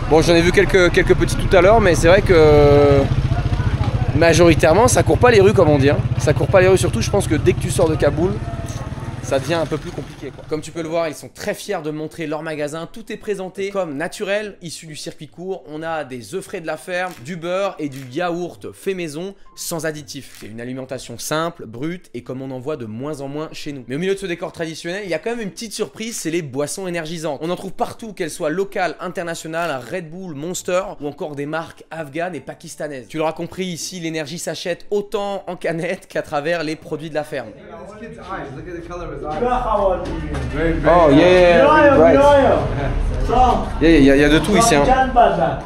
Bon, j'en ai vu quelques petits tout à l'heure, mais c'est vrai que majoritairement, ça court pas les rues comme on dit. Hein. Ça court pas les rues, surtout je pense que dès que tu sors de Kaboul, ça devient un peu plus compliqué quoi. Comme tu peux le voir, ils sont très fiers de montrer leur magasin. Tout est présenté comme naturel, issu du circuit court. On a des œufs frais de la ferme, du beurre et du yaourt fait maison sans additifs. C'est une alimentation simple, brute et comme on en voit de moins en moins chez nous. Mais au milieu de ce décor traditionnel, il y a quand même une petite surprise, c'est les boissons énergisantes. On en trouve partout, qu'elles soient locales, internationales, Red Bull, Monster ou encore des marques afghanes et pakistanaises. Tu l'auras compris, ici l'énergie s'achète autant en canette qu'à travers les produits de la ferme. This kid's eyes, look at the color of Oh yeah, right. Il y a de tout ici. Hein.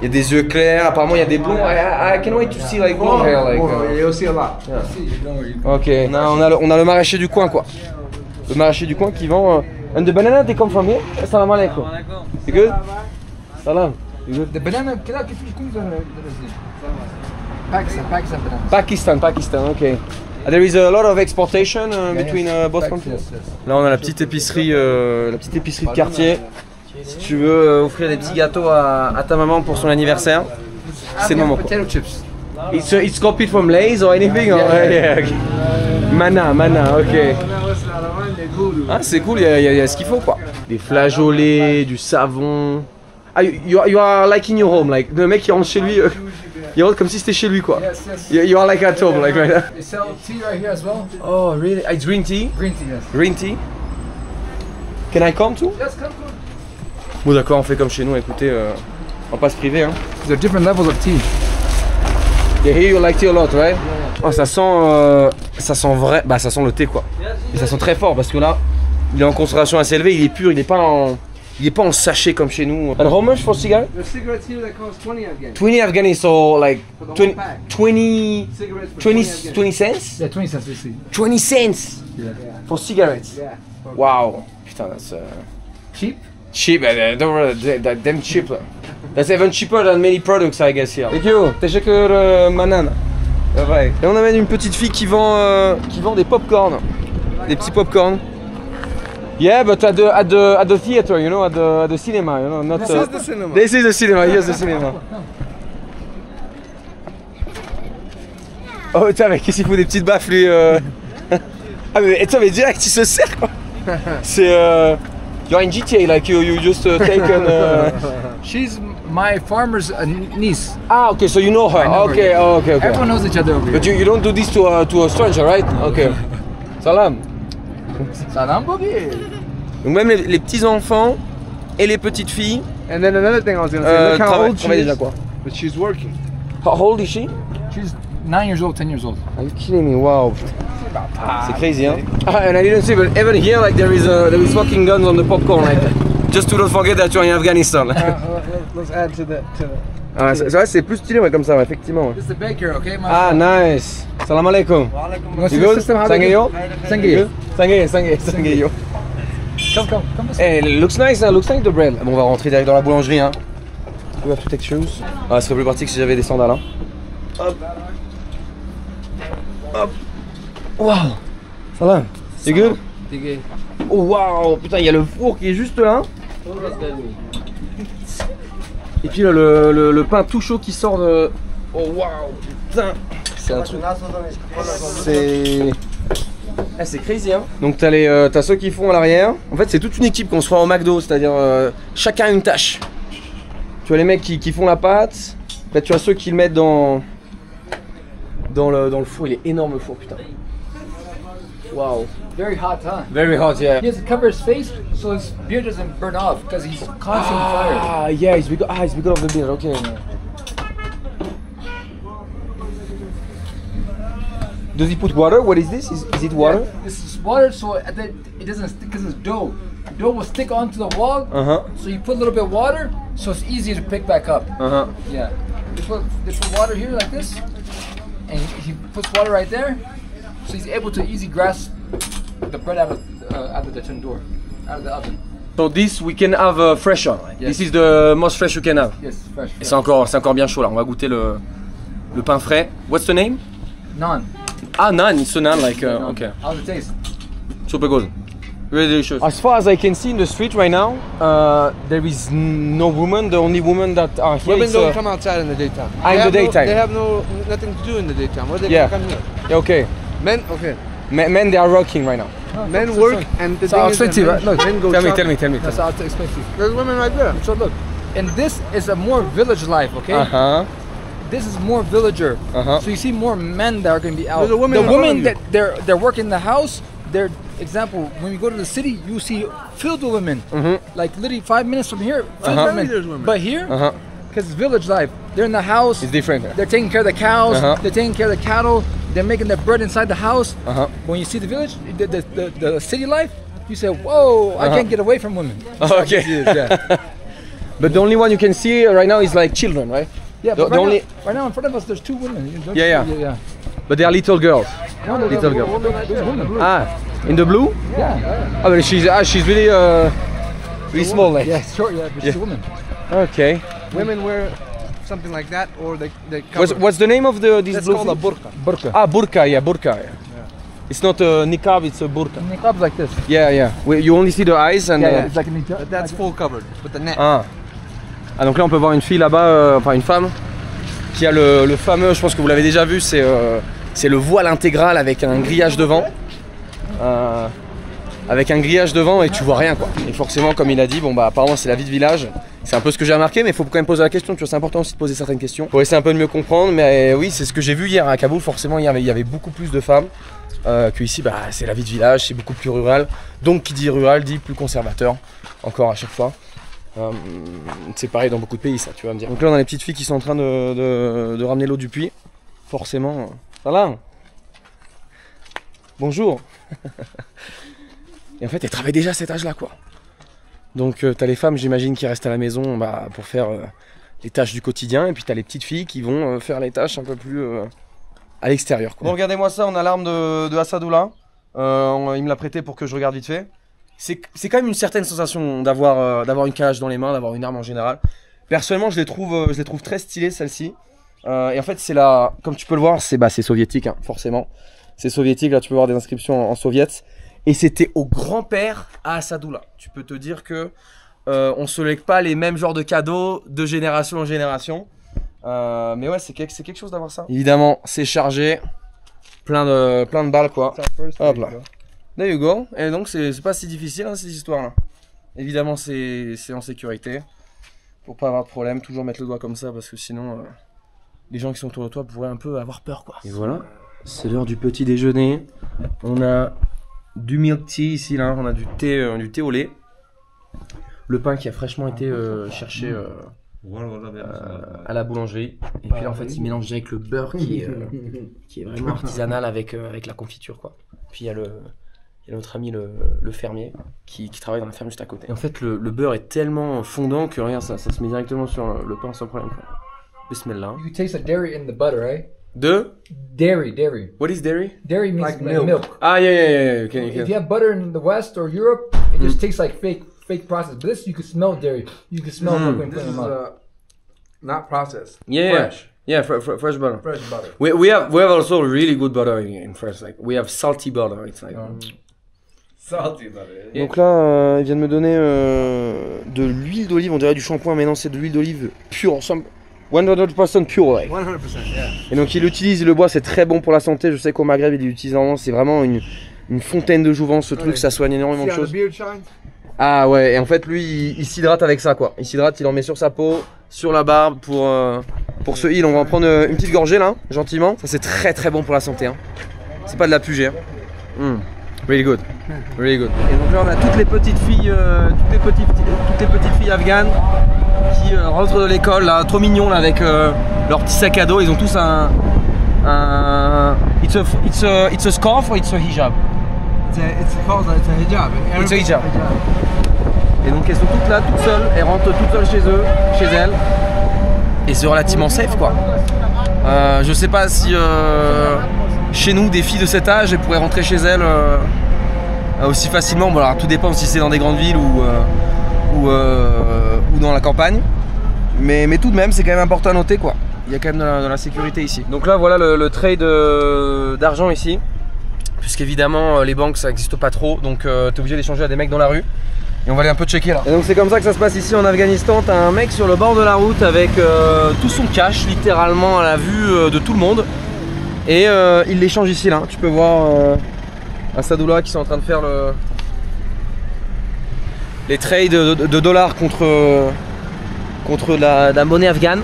Il y a des yeux clairs, apparemment il y a des blonds. I can't wait to see like blonde hair. Like, You'll see a lot. Ok, on a le maraîcher du coin quoi. Le maraîcher du coin qui vend. And the banana they come from here? Assalamu alaikum. You good? Salam. You good? The banana كده كيف يكون Pakistan banana. Pakistan, ok. There is a lot of exportation between both countries. Là on a la petite épicerie de quartier. Si tu veux offrir des petits gâteaux à ta maman pour son anniversaire, c'est le moment quoi. Potato chips. It's copied from Lay's or anything? Or, yeah, okay. Mana, ok. Ah c'est cool, il y a ce qu'il faut quoi. Des flageolets, du savon. Ah, you are like in your home, like le mec qui rentre chez lui, il rentre comme si c'était chez lui quoi. You are like at home, like right now. They sell tea right here as well. Oh really? It's green tea? Green tea, yes. Green tea? Can I come too? Yes, come. Bon d'accord, on fait comme chez nous, écoutez, on va pas se priver hein. There are different levels of tea. Yeah, here you like tea a lot, right? Oh, ça sent vrai, bah ça sent le thé quoi. Et ça sent très fort parce que là, il est en concentration assez élevée, il est pur, il est pas en sachet comme chez nous. And how much for cigarette? The cigarettes here that cost 20 Afghan. 20 Afghani, so like For the whole 20 pack. 20 Cigarettes for 20 Afghan. 20 cents? Yeah, 20 cents we see. 20 cents for cigarettes. Yeah. Wow. Putain, that's Cheap? cheap, don't worry, damn cheap. That's even cheaper than many products I guess here. Thank you. Teşekkür manan. Ouais. Et on amène une petite fille qui vend des popcorn, des petits popcorn. Yeah, but at the theater, you know, at the cinema, you know, not. This is the cinema. This is the cinema. Here's the cinema. Oh putain, mais qu'est-ce qu'il faut des petites baffes lui Ah mais attends, mais direct il se sert quoi. C'est you're in GTA, like you just taken. She's my farmer's niece. Ah okay, so you know her. I know her, Okay, yeah. oh, okay. Everyone knows each other over here. But you don't do this to a stranger, right? Okay. Salam. Salam Boogie. Donc même les petits enfants et les petites filles. And then another thing I was gonna say, look how old she travaillent is, déjà quoi. but she's working. How old is she? She's 9 years old, 10 years old. Are you kidding me? Wow. C'est crazy, hein? And I didn't see, but even here, like there is fucking guns on the popcorn, like just to don't forget that you're in Afghanistan. Let's add to the. Ah, c'est vrai, c'est plus stylé, ouais, comme ça, ouais, effectivement. Ouais. This is the baker, okay? Ah, nice. Salam alaikum. You want to see You the good? system? How they Sangeyo? do- Sangeyo. Sangeyo. Come this way. Hey, it looks nice, hein, looks like the bread. Bon, on va rentrer direct dans la boulangerie, hein. You have to take shoes. Ah, ce serait plus pratique si j'avais des sandales, hein. Hop. Hop. Wow. Salam. You good? Oh wow, putain, il y a le four qui est juste là. Et puis là, le pain tout chaud qui sort de... Oh wow, putain. C'est un truc... C'est crazy hein. Donc t'as ceux qui font à l'arrière. En fait c'est toute une équipe qu'on se fera au McDo, c'est-à-dire chacun une tâche. Tu vois les mecs qui font la pâte. Après tu as ceux qui le mettent dans le four. Il est énorme le four, putain. Wow. Very hot, huh? Very hot, yeah. He has to cover his face so his beard doesn't burn off because he's constantly fired. Ah yeah, it's because of the beard. Okay. Does he put water? What is this? Is it water? Yeah, this is water so it doesn't stick because it's dough. Dough will stick onto the wall. So you put a little bit of water so it's easier to pick back up. Yeah. They put water here like this, and he puts water right there, so he's able to easily grasp the bread out of the tandoor, out of the oven. So this we can have fresher. Yes. This is the most fresh you can have. Yes, fresh. Et c'est encore bien chaud là. On va goûter le pain frais. What's the name? Naan. Ah, naan. It's a naan like Naan. okay. How's it taste? Super good. Really delicious. As far as I can see in the street right now, there is no woman. The only women that are here Women is, don't come outside in the daytime. in the daytime. They have nothing to do in the daytime. What they Yeah. come here? Yeah, okay. Men, okay. Men, they are working right now. Men work and the So thing I'll is explain that to you, men- right? Look. men go Tell me. That's how I'll explain to you. There's women right there. So look, and this is a more village life, okay? This is more villager. So you see more men that are going to be out. There's a woman the in front women of that they're working in the house. They're example when you go to the city, you see filled with women. Like literally 5 minutes from here, filled with There's women. But here, because it's village life, they're in the house. It's different. They're taking care of the cows. They're taking care of the cattle. they're making their bread inside the house. When you see the village, the city life, you say, "Whoa, I can't get away from women." That's how Okay. it is, yeah. But the only one you can see right now is like children, right? Yeah, The- but the right, only- now, right now in front of us, there's two women. Don't Yeah, you- yeah. But they are little girls. No, no, Little girl. There's women. Ah, in the blue? Yeah. Oh, but she's really really small, like. Yeah, short, yeah, but she's a woman. Okay. Women wear something like that, or they cover. What's the name of this That's blue called a thing? burqa. Burqa. Ah, burqa, yeah, burqa. Yeah. It's not a niqab, it's a burqa. Niqab's like this. Yeah, yeah. You only see the eyes and. Yeah, it's like a niqab. But that's full covered with the net. Ah. Ah, donc là on peut voir une fille là-bas, enfin une femme, qui a le fameux, je pense que vous l'avez déjà vu, c'est le voile intégral avec un grillage devant. Avec un grillage devant et tu vois rien quoi. Et forcément comme il a dit, bon bah apparemment c'est la vie de village. C'est un peu ce que j'ai remarqué mais il faut quand même poser la question, tu vois, c'est important aussi de poser certaines questions. Pour essayer un peu de mieux comprendre, mais oui c'est ce que j'ai vu hier à Kaboul, forcément il y avait beaucoup plus de femmes. Que ici bah, c'est la vie de village, c'est beaucoup plus rural. Donc qui dit rural dit plus conservateur, encore à chaque fois. C'est pareil dans beaucoup de pays ça, tu vas me dire. Donc là on a les petites filles qui sont en train de ramener l'eau du puits. Forcément. Voilà. Bonjour. Et en fait elles travaillent déjà à cet âge là quoi. Donc t'as les femmes j'imagine qui restent à la maison bah, pour faire les tâches du quotidien. Et puis t'as les petites filles qui vont faire les tâches un peu plus à l'extérieur. Bon regardez-moi ça, on a l'arme de Assadoullah. Il me l'a prêté pour que je regarde vite fait. C'est quand même une certaine sensation d'avoir une calage dans les mains, d'avoir une arme en général. Personnellement je les trouve très stylées celle-ci. Et en fait c'est la, comme tu peux le voir, c'est soviétique hein, forcément. C'est soviétique, là tu peux voir des inscriptions en soviet. Et c'était au grand-père à Assadoullah. Tu peux te dire que on se lègue pas les mêmes genres de cadeaux de génération en génération. Mais ouais, c'est quelque chose d'avoir ça. Évidemment, c'est chargé. Plein de balles quoi. Hop là. There you go. Et donc c'est pas si difficile hein, ces histoires-là. Évidemment, c'est en sécurité. Pour pas avoir de problème, toujours mettre le doigt comme ça parce que sinon les gens qui sont autour de toi pourraient un peu avoir peur quoi. Et voilà, c'est l'heure du petit déjeuner. On a du milk tea ici là, on a du thé au lait. Le pain qui a fraîchement été cherché à la boulangerie. Et puis là en fait il mélange avec le beurre qui est vraiment artisanal avec la confiture quoi. Puis il y a notre ami le fermier qui travaille dans la ferme juste à côté. Et en fait le beurre est tellement fondant que regarde ça se met directement sur le pain sans problème quoi. Bismillah. You taste the dairy in the butter, right? Dairy. What is dairy? Dairy means Like like milk. Ah yeah. Okay. If you have butter in the West or Europe, it just tastes like fake process. But this, you can smell dairy. You can smell milk when you put it in This is your mouth. not processed. Yeah. Fresh. Yeah, fresh butter. Fresh butter. We have also really good butter in France. Like we have salty butter. It's like. Salty butter. Donc là, il vient de me donner de l'huile d'olive. On dirait du shampoing, mais non, c'est de l'huile d'olive pure. 100% pure. Like. 100%, yeah. Et donc il l'utilise, il le boit, c'est très bon pour la santé. Je sais qu'au Maghreb, il l'utilise vraiment. C'est vraiment une fontaine de jouvence. Ce truc, ça soigne énormément de See how the choses. beard shines? Ah ouais, et en fait, lui, il s'hydrate avec ça, quoi. Il s'hydrate, il en met sur sa peau, sur la barbe pour ce heal. On va en prendre une petite gorgée là, gentiment. Ça, c'est très très bon pour la santé. Hein. C'est pas de la pugée. Hein. Really good. Really good. Et donc là, on a toutes les petites filles afghanes qui rentrent de l'école là, trop mignons là, avec leur petit sac à dos. Ils ont tous un it's a scarf or it's a hijab? It's called a hijab. In It's a Arabic, hijab. Et donc elles sont toutes là, toutes seules, elles rentrent toutes seules chez elles. Et c'est relativement safe quoi. Je sais pas si chez nous des filles de cet âge elles pourraient rentrer chez elles aussi facilement. Bon alors tout dépend si c'est dans des grandes villes ou dans la campagne. Mais tout de même c'est quand même important à noter quoi. Il y a quand même de la sécurité ici. Donc là voilà le trade d'argent ici. Puisqu'évidemment les banques ça n'existe pas trop, donc t'es obligé d'échanger à des mecs dans la rue. Et on va aller un peu checker là. Et donc c'est comme ça que ça se passe ici en Afghanistan. T'as un mec sur le bord de la route avec tout son cash littéralement à la vue de tout le monde. Et il l'échange ici là. Tu peux voir Assadoullah qui sont en train de faire les trades de dollars contre la monnaie afghane.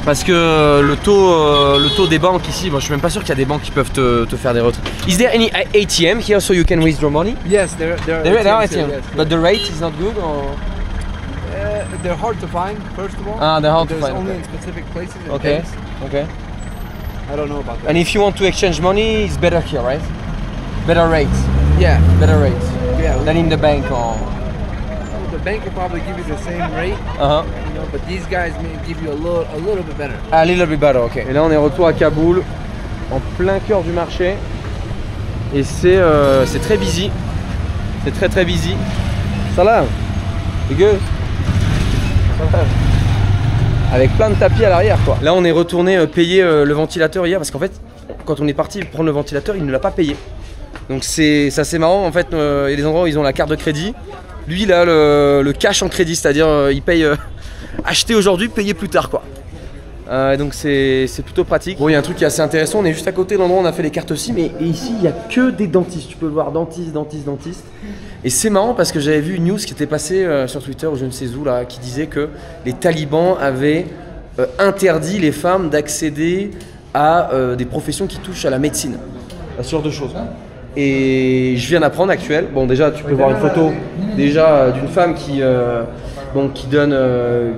Parce que le taux des banques ici, bon, je suis même pas sûr qu'il y a des banques qui peuvent te faire des retraits. Is there any ATM here so you can withdraw money? Yes, there There are are ATMs here, ATM, yes. but the rate is not good or? They're hard to find, first of all. Ah, they're hard to There's find, only okay. in specific places and Okay, banks. okay. I don't know about that. And if you want to exchange money, it's better here, right? Better rates. Yeah, Better rates. yeah. Than in the bank or... The bank will probably give you the same rate, Uh-huh. you know, but these guys may give you a little bit better. A little bit better, ok. Et là on est retour à Kaboul, en plein cœur du marché. Et c'est très busy. C'est très busy. Salam. Dégueu. Salam. Avec plein de tapis à l'arrière quoi. Là on est retourné payer le ventilateur hier parce qu'en fait quand on est parti prendre le ventilateur il ne l'a pas payé. Donc c'est assez marrant en fait, il y a des endroits où ils ont la carte de crédit. Lui il a le cash en crédit, c'est-à-dire il paye acheter aujourd'hui, payer plus tard quoi. Donc c'est plutôt pratique. Bon il y a un truc qui est assez intéressant, on est juste à côté de l'endroit où on a fait les cartes aussi, mais ici il n'y a que des dentistes, tu peux le voir, dentiste. Et c'est marrant parce que j'avais vu une news qui était passée sur Twitter ou je ne sais où là, qui disait que les talibans avaient interdit les femmes d'accéder à des professions qui touchent à la médecine, ce genre de choses. Et je viens d'apprendre actuel. Bon déjà tu peux voir une photo déjà d'une femme qui donne,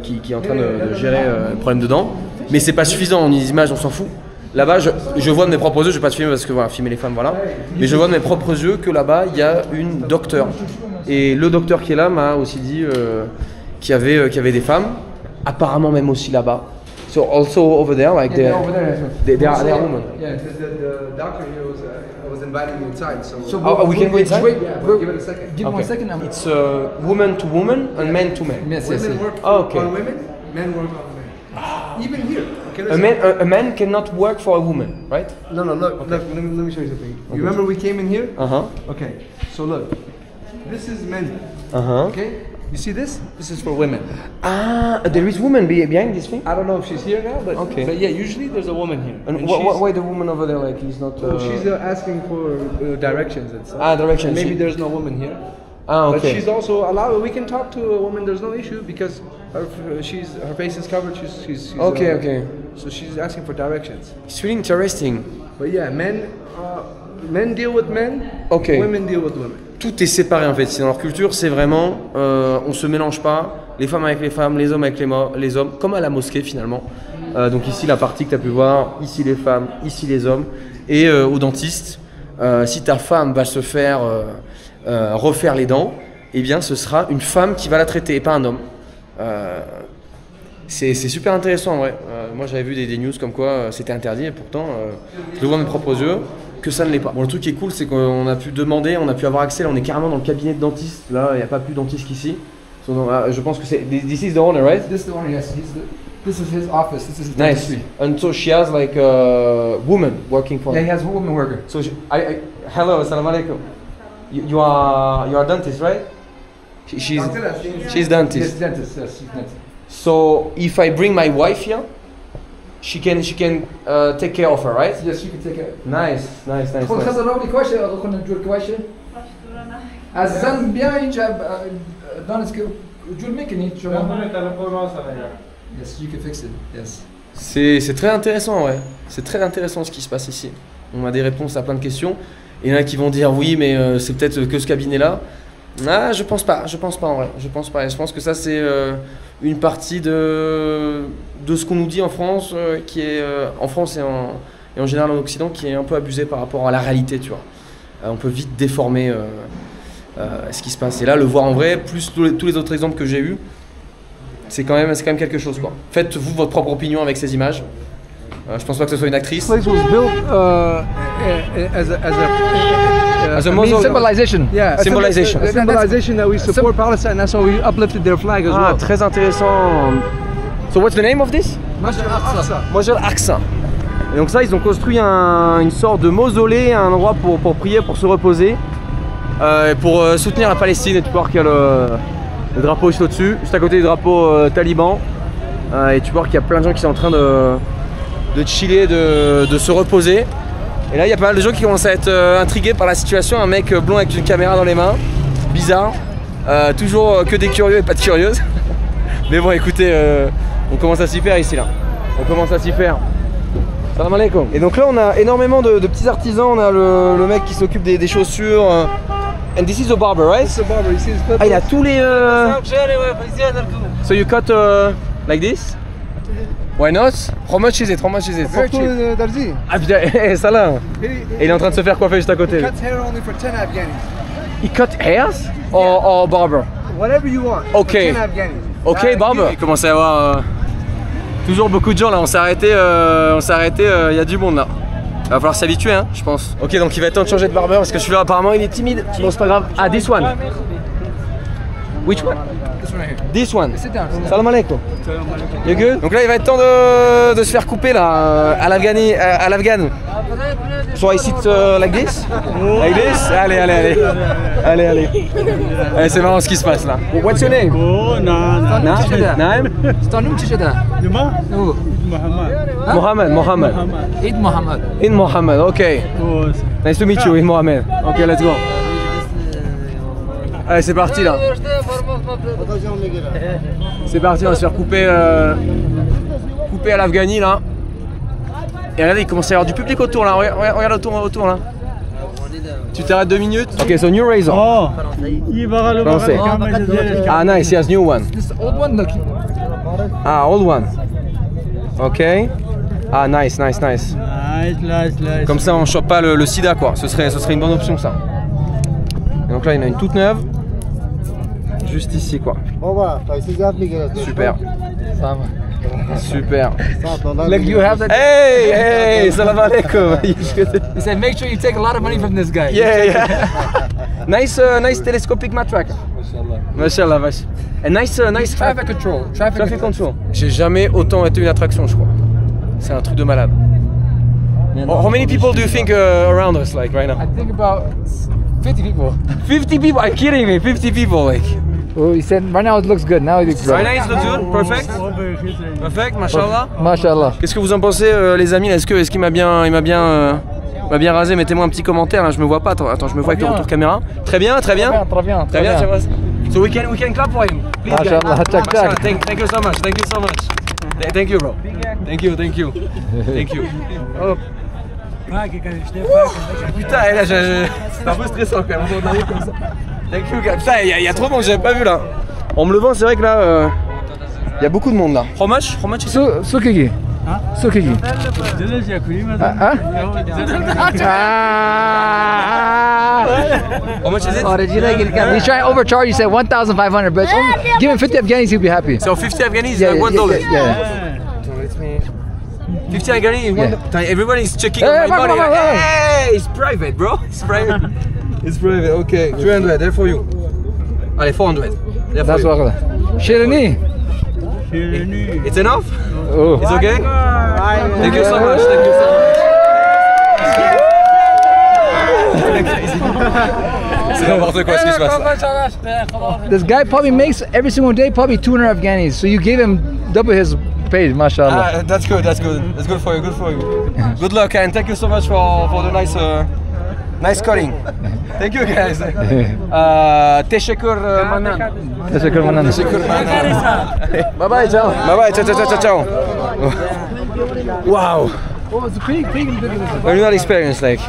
qui est en train de gérer le problème de dents. Mais c'est pas suffisant, en images on s'en fout. Là-bas je vois de mes propres yeux, je vais pas te filmer parce que voilà, filmer les femmes voilà. Mais je vois de mes propres yeux que là-bas il y a une docteure. Et le docteur qui est là m'a aussi dit qu'il y avait des femmes, apparemment même aussi là-bas. So also over there, like Yeah, over there. they are women. Yeah. The doctor here was inviting me inside, so. Oh, we can go inside? Wait, Give it a second. Give me 1 Okay. second. It's woman to woman and man to man. Yes, yes, Women yes. work Oh, okay. on women, men work on men. Even here. Okay, A man cannot work for a woman, right? No, look, let me show you something. You remember we came in here? Okay, so look, this is men. Okay, you see this? This is for women. Ah, there is woman behind this thing. I don't know if she's here now, but Okay. but yeah, usually there's a woman here. And she's- why the woman over there like is not? She's asking for directions and stuff. Directions. Maybe there's no woman here. Ah, But okay. she's also allowed. We can talk to a woman. There's no issue because her face is covered. She's Okay, okay. So she's asking for directions. It's really interesting. But yeah, men deal with men. Okay. Women deal with women. Tout est séparé en fait. C'est dans leur culture, c'est vraiment, on se mélange pas. Les femmes avec les femmes, les hommes avec les hommes, comme à la mosquée finalement. Donc ici la partie que tu as pu voir, ici les femmes, ici les hommes. Et au dentiste, si ta femme va se faire refaire les dents, eh bien ce sera une femme qui va la traiter et pas un homme. C'est super intéressant en vrai. Moi j'avais vu des news comme quoi c'était interdit et pourtant je le vois de mes propres yeux que ça ne l'est pas. Bon, le truc qui est cool c'est qu'on a pu demander, on a pu avoir accès, là on est carrément dans le cabinet de dentiste, là il n'y a pas plus de dentiste qu'ici. Je pense que c'est, this is the owner, right? This is the one. Yes, this is his office. This is his Nice. dentistry. And so she has like a woman working for Yeah, him. he has a woman worker. So hello, assalamu alaikum. You are dentist, right? She's Yes, dentist. dentist. Yes, she's dentist. So if I bring my wife here, she can take care of her, right? Yes, you can take it. Nice. خذ خذ كويشة أو خذ نجول كويشة. الزن بيان جاب دانس جول ميكني شو. Yes, you can fix it. Yes. C'est très intéressant, ouais. C'est très intéressant ce qui se passe ici. On a des réponses à plein de questions. Il y en a qui vont dire oui, mais c'est peut-être que ce cabinet-là. Ah, je pense pas en vrai. Je pense pas. Et je pense que ça c'est une partie de ce qu'on nous dit en France, qui est en France et en général en Occident, qui est un peu abusé par rapport à la réalité, tu vois. On peut vite déformer ce qui se passe. Et là, le voir en vrai, plus tous les autres exemples que j'ai eus, c'est quand même quelque chose, quoi. Faites-vous votre propre opinion avec ces images. Je pense pas que ce soit une actrice. This place was built as a mausoleum. Symbolization. yeah, Symbolization. a symbolization that we support Palestine. That's why we uplifted their flag as Ah, well. très intéressant. So what's the name of this? Masjid al-Aqsa. Masjid al-Aqsa. Et donc ça, ils ont construit une sorte de mausolée, un endroit pour prier, pour se reposer, pour soutenir la Palestine. Et tu peux voir qu'il y a le drapeau juste au-dessus, juste à côté du drapeau taliban. Et tu vois qu'il y a plein de gens qui sont en train de chiller, de se reposer. Et là, il y a pas mal de gens qui commencent à être intrigués par la situation. Un mec blond avec une caméra dans les mains, bizarre. Toujours que des curieux et pas de curieuses. Mais bon, écoutez, on commence à s'y faire ici là. On commence à s'y faire. Salam alaikum. Et donc là, on a énormément de petits artisans. On a le mec qui s'occupe des chaussures. And this is a barber, right? It's a barber. You see his Ah, il a tous les. So you cut like this? Why not? How much is it? How much is it? Very cheap. Darzi. Ah putain, ça là. Et il est en train de se faire coiffer juste à côté. Cuts hair only for 10 Afghanis. He cut hairs? Or barber? Whatever you want. Ok. For 10 Afghanis. Ok, barber. Il commence à y avoir toujours beaucoup de gens là. On s'est arrêté, il y a du monde là. Il va falloir s'habituer, hein, je pense. Ok, donc il va être temps de changer de barbeur parce que celui-là apparemment il est timide. Bon, c'est pas grave. Ah, this one. Which one? This one right here. This one. Sit down. Sit down. Salam alaikum. You good? Donc là, il va être temps de se faire couper là, à l'Afghan. So I sit like this? Like this? Allez. Allez, c'est marrant ce qui se passe là. What's your name? Naim? Stanum Chishada. No. Mohammed. Eid Muhammad. In Mohammed, okay. Nice to meet you, in Mohammed. Okay, let's go. Allez, c'est parti là. C'est parti, on va se faire couper à l'Afghani là. Et regardez, il commence à y avoir du public autour là. Regarde autour là. Tu t'arrêtes 2 minutes. Ok, so new razor. Oh, Français. Ah nice, yes, new one. This old one, look. Ah, old one. Ok. Ah nice. nice. Comme ça on chope pas le sida quoi. Ce serait une bonne option ça. Et donc là il y en a une toute neuve. Juste ici quoi. Super. Super. Look, you have that. Hey, salam alaikum. He said, make sure you take a lot of money from this guy. Yeah. Nice telescopic matraque. Mashallah, vache. And nice Traffic control. traffic control. J'ai jamais autant été une attraction, je crois. C'est un truc de malade. How many people do you think around us like right now? I think about 50 people. 50 people? Are you kidding me? 50 people like. Oh, he said right now it looks good. Now it looks Right good. now it looks good, perfect. Perfect, mashallah. Mashallah. Qu'est-ce que vous en pensez les amis? Est-ce qu'il m'a bien rasé? Mettez-moi un petit commentaire là, je me vois pas. Attends, je me vois avec le retour caméra. Très bien. Très bien. So we can clap for him. Please, guys. Mashallah, check. Thank you so much. Thank you bro. Thank you. Oh. Putain, et là c'est un peu stressant quand même. Comme ça. Thank you guys. Putain, il y a trop de monde, j'avais pas vu là. En me levant, c'est vrai que là il y a beaucoup de monde là. How much is it? Sukiki. Sukiki. How much is it? He's trying to overcharge. He said 1,500, but give him 50 Afghanis, he'll be happy. So 50 Afghanis, Yeah, $1. yeah. 50 Afghanis, Yeah. everyone is checking Hey, on my money. come on. Hey, it's private, bro. It's private. It's private. Okay, 300. There for you. Allez, 400. There for That's you. what. Shirani. It's enough? Oh. It's okay? Thank you so much. C'est n'importe quoi ce qui se passe là. This guy probably makes every single day probably 200 Afghanis. So you gave him double his pay, mashallah. Ah, that's good. That's good for you. Good luck and thank you so much for the nice cutting. Thank you guys. Teşekkür manan. Teşekkür manan. Bye bye, ciao. Wow. Oh, it's a pretty Very not experience like.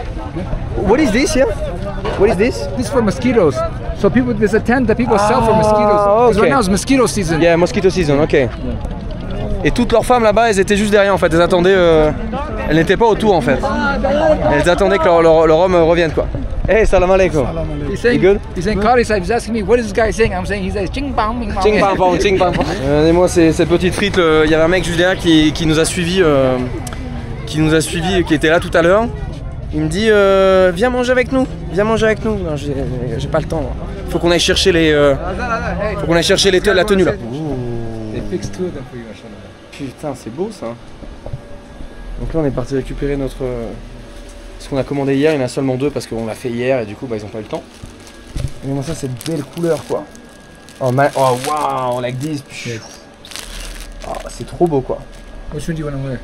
What is this here? What is this? This is for mosquitoes. So people, there's a tent that people sell for mosquitoes. Because okay. right now it's mosquito season. Yeah, mosquito season, ok. Et toutes leurs femmes là-bas, elles étaient juste derrière en fait, elles attendaient, elles n'étaient pas autour en fait. Elles attendaient que leur homme revienne quoi. Hey, salam alaikum. He's saying, You good? he's saying, Qari Sahib, he's asking me, what is this guy saying? I'm saying, he says, ching bang, bing bang. Ching pam pam, ching pam pam. Regardez-moi cette petite frite, il y avait un mec juste derrière qui nous a suivis, qui était là tout à l'heure. Il me dit, viens manger avec nous. Non, j'ai pas le temps. Faut qu'on aille chercher la tenue là. They fixed two of them for you, mashallah. Putain, c'est beau ça. Donc là on est parti récupérer notre... ce qu'on a commandé hier, il y en a seulement 2 parce qu'on l'a fait hier et du coup ils ont pas eu le temps. Regardez-moi ça, cette belle couleur quoi. Oh wow, like this. Oh, c'est trop beau quoi. Which one do you want to wear?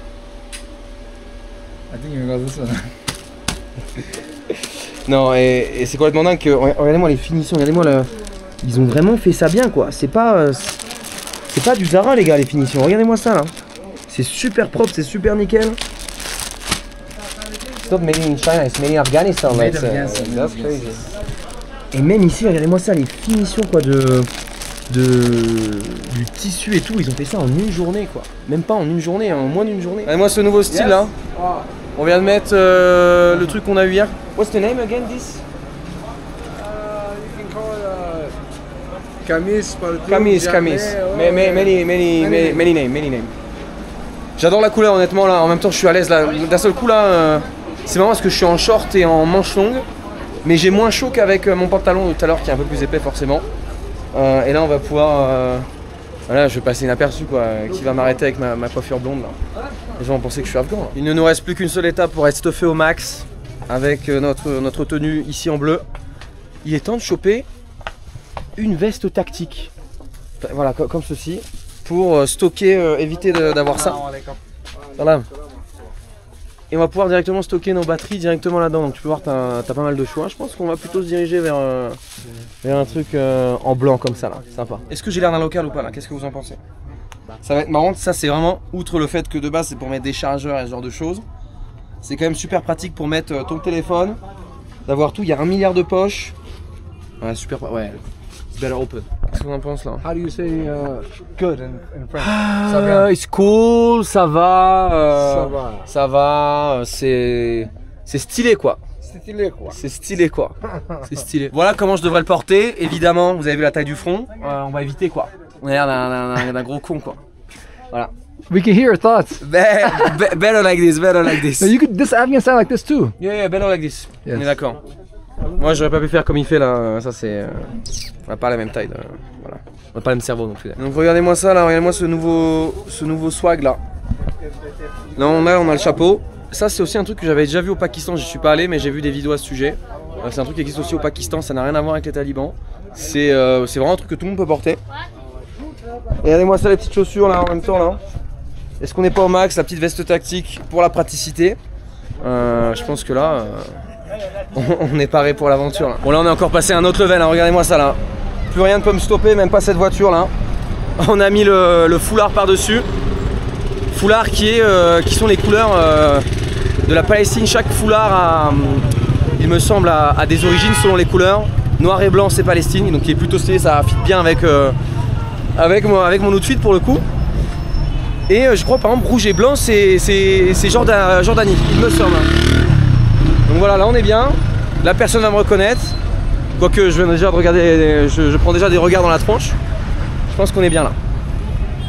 I think you're gonna go this one. Non, et c'est complètement dingue que... Regardez-moi les finitions, regardez-moi là. Ils ont vraiment fait ça bien quoi. C'est pas du Zara les gars les finitions. Regardez-moi ça là. C'est super propre, c'est super nickel. It's not made in China, it's made in Afghanistan. Made in Afghanistan. That's crazy. Et même ici, regardez-moi ça, les finitions quoi de du tissu et tout. Ils ont fait ça en une journée quoi. Même pas en une journée, en moins d'une journée. Et moi ce nouveau style là, on vient de mettre le truc qu'on a eu hier. What's the name again this? Camis, Camis. Many name. J'adore la couleur honnêtement là, en même temps je suis à l'aise là. D'un seul coup là, c'est marrant parce que je suis en short et en manche longue. Mais j'ai moins chaud qu'avec mon pantalon de tout à l'heure qui est un peu plus épais forcément. Et là on va pouvoir... voilà, je vais passer inaperçu quoi, qui va m'arrêter avec ma coiffure blonde là. Les gens vont penser que je suis afghan. Là. Il ne nous reste plus qu'une seule étape pour être stuffé au max avec notre tenue ici en bleu. Il est temps de choper une veste tactique. Voilà, comme ceci. Pour stocker, éviter d'avoir ça. Voilà. Et on va pouvoir directement stocker nos batteries directement là-dedans. Donc tu peux voir, t'as pas mal de choix. Je pense qu'on va plutôt se diriger vers un truc en blanc comme ça là. Sympa. Est-ce que j'ai l'air d'un local ou pas là? Qu'est-ce que vous en pensez? Ça va être marrant. Ça c'est vraiment, outre le fait que de base c'est pour mettre des chargeurs et ce genre de choses, c'est quand même super pratique pour mettre ton téléphone, d'avoir tout. Il y a 1 milliard de poches. Ouais, super. Ouais. It's better open. Qu'est-ce qu'on en pense là? How do you say good in French? It's cool, ça va. Ça va, c'est stylé quoi. C'est stylé quoi. C'est stylé. Voilà comment je devrais le porter. Évidemment, vous avez vu la taille du front. On va éviter quoi. On a l'air d'un gros con quoi. Voilà. We can hear your thoughts. Better like this, better like this. No, you could this Afghan style like this too. Yeah, better like this. Yes. On est d'accord. Moi j'aurais pas pu faire comme il fait là, ça c'est... on n'a pas la même taille, voilà. On n'a pas le même cerveau non plus. Donc regardez-moi ça là, regardez-moi ce nouveau swag là. Là on a le chapeau. Ça c'est aussi un truc que j'avais déjà vu au Pakistan, j'y suis pas allé mais j'ai vu des vidéos à ce sujet. C'est un truc qui existe aussi au Pakistan, ça n'a rien à voir avec les talibans. C'est vraiment un truc que tout le monde peut porter. Et regardez-moi ça les petites chaussures là en même temps là. Est-ce qu'on n'est pas au max, la petite veste tactique pour la praticité. Je pense que là... on est paré pour l'aventure là. Bon là on est encore passé à un autre level, hein. Regardez-moi ça là. Plus rien ne peut me stopper, même pas cette voiture là. On a mis le foulard par dessus. Foulard qui sont les couleurs de la Palestine. Chaque foulard a, il me semble, a des origines selon les couleurs. Noir et blanc c'est Palestine, donc il est plutôt stylé, ça fit bien avec mon outfit pour le coup. Et je crois par exemple rouge et blanc c'est Jordanie, il me semble. Donc voilà, là on est bien, là personne va me reconnaître, quoique je viens déjà de regarder, je prends déjà des regards dans la tronche. Je pense qu'on est bien là.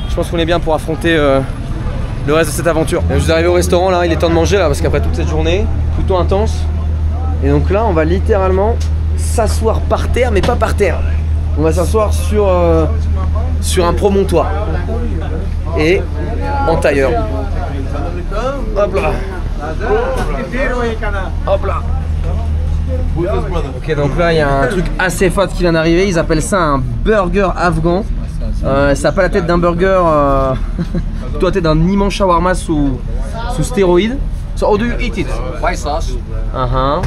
Je pense qu'on est bien pour affronter le reste de cette aventure. Je suis arrivé au restaurant là, il est temps de manger là, parce qu'après toute cette journée, plutôt intense. Et donc là on va littéralement s'asseoir par terre, mais pas par terre. On va s'asseoir sur un promontoire. Et en tailleur. Hop là. Hop là. Ok, donc là il y a un truc assez fat qui vient d'arriver. Ils appellent ça un burger afghan. Ça n'a pas la tête d'un burger, plutôt la tête d'un immense shawarma sous stéroïdes. So how do you eat it? White sauce. And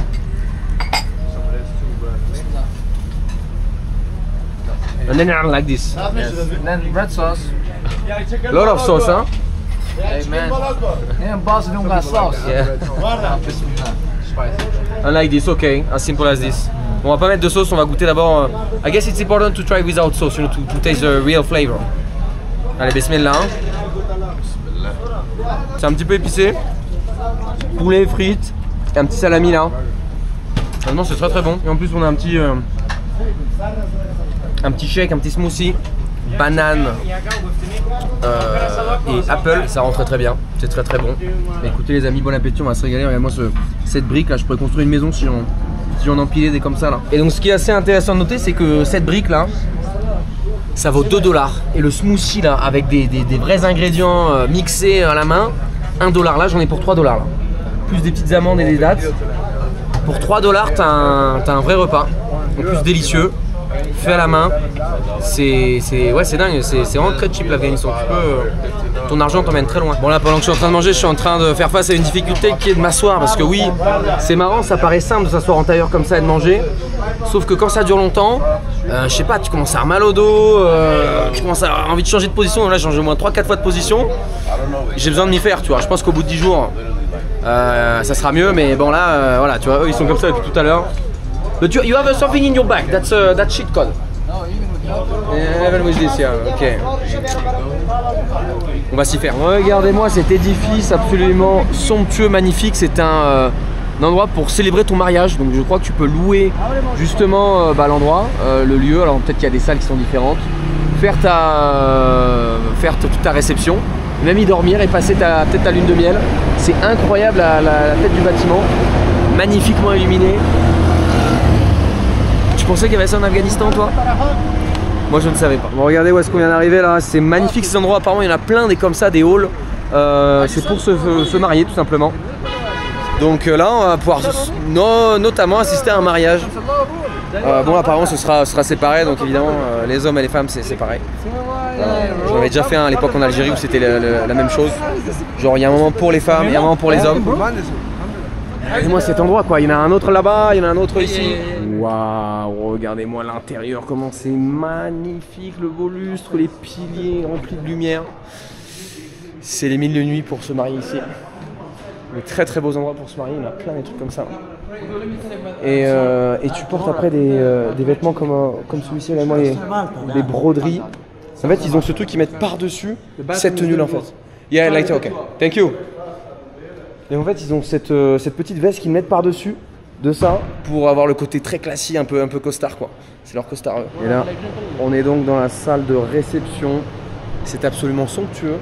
then like this. Yes. And then red sauce. A lot of sauce, huh? Hey man. Yeah, boss don't got sauce. Yeah. And like this, okay, as simple as this. On va pas mettre de sauce, on va goûter d'abord. I guess it's important to try without sauce, you know, to taste the real flavor. Allez, bismillah. C'est un petit peu épicé. Poulet, frites, et un petit salami là. Vraiment, c'est très très bon. Et en plus, on a un petit shake, un petit smoothie, banane et apple, ça rend très très bien, c'est très très bon. Mais écoutez les amis, bon appétit, on va se régaler. Regardez-moi cette brique là, je pourrais construire une maison si on empilait des comme ça là. Et donc ce qui est assez intéressant de noter, c'est que cette brique là, ça vaut 2 $. Et le smoothie là, avec des vrais ingrédients mixés à la main, 1 $. Là j'en ai pour 3 $ là. Plus des petites amandes et des dattes. Pour 3 $, t'as un vrai repas, en plus délicieux. Fait à la main, c'est dingue, c'est vraiment très cheap l'Afghanistan. Ton argent t'emmène très loin. Bon là pendant que je suis en train de manger, je suis en train de faire face à une difficulté qui est de m'asseoir, parce que oui, c'est marrant, ça paraît simple de s'asseoir en tailleur comme ça et de manger, sauf que quand ça dure longtemps, je sais pas, tu commences à avoir mal au dos, tu commences à avoir envie de changer de position. Là j'ai changé au moins 3-4 fois de position, j'ai besoin de m'y faire, tu vois. Je pense qu'au bout de 10 jours ça sera mieux, mais bon là voilà, tu vois, eux ils sont comme ça depuis tout à l'heure. But you have something in your bag, that's sheet code. No, even with 11 with this, yeah. Ok. On va s'y faire. Regardez-moi cet édifice absolument somptueux, magnifique. C'est un endroit pour célébrer ton mariage. Donc je crois que tu peux louer justement l'endroit, le lieu. Alors peut-être qu'il y a des salles qui sont différentes. Faire toute ta réception. Même y dormir et passer peut-être ta lune de miel. C'est incroyable la tête du bâtiment. Magnifiquement illuminé. Tu pensais qu'il y avait ça en Afghanistan, toi? Moi je ne savais pas. Bon, regardez où est-ce qu'on vient d'arriver là, c'est magnifique ces endroits, apparemment il y en a plein des comme ça, des halls. C'est pour se marier tout simplement. Donc là on va pouvoir notamment assister à un mariage. Bon apparemment ce sera séparé, donc évidemment les hommes et les femmes c'est pareil. J'en avais déjà fait un à l'époque en Algérie où c'était la même chose. Genre il y a un moment pour les femmes et un moment pour les hommes. Regardez-moi cet endroit quoi, il y en a un autre là-bas, il y en a un autre ici. Waouh, regardez-moi l'intérieur, comment c'est magnifique, le beau lustre, les piliers remplis de lumière. C'est les 1000 de nuit pour se marier ici. De très très beaux endroits pour se marier, il y en a plein des trucs comme ça. Et tu portes après des vêtements comme celui-ci, là, moi les broderies. En fait ils ont ce truc qu'ils mettent par-dessus cette tenue là en fait. Yeah, like ok, thank you. Et en fait ils ont cette petite veste qu'ils mettent par-dessus de ça pour avoir le côté très classique, un peu costard quoi. C'est leur costard. Et là on est donc dans la salle de réception. C'est absolument somptueux.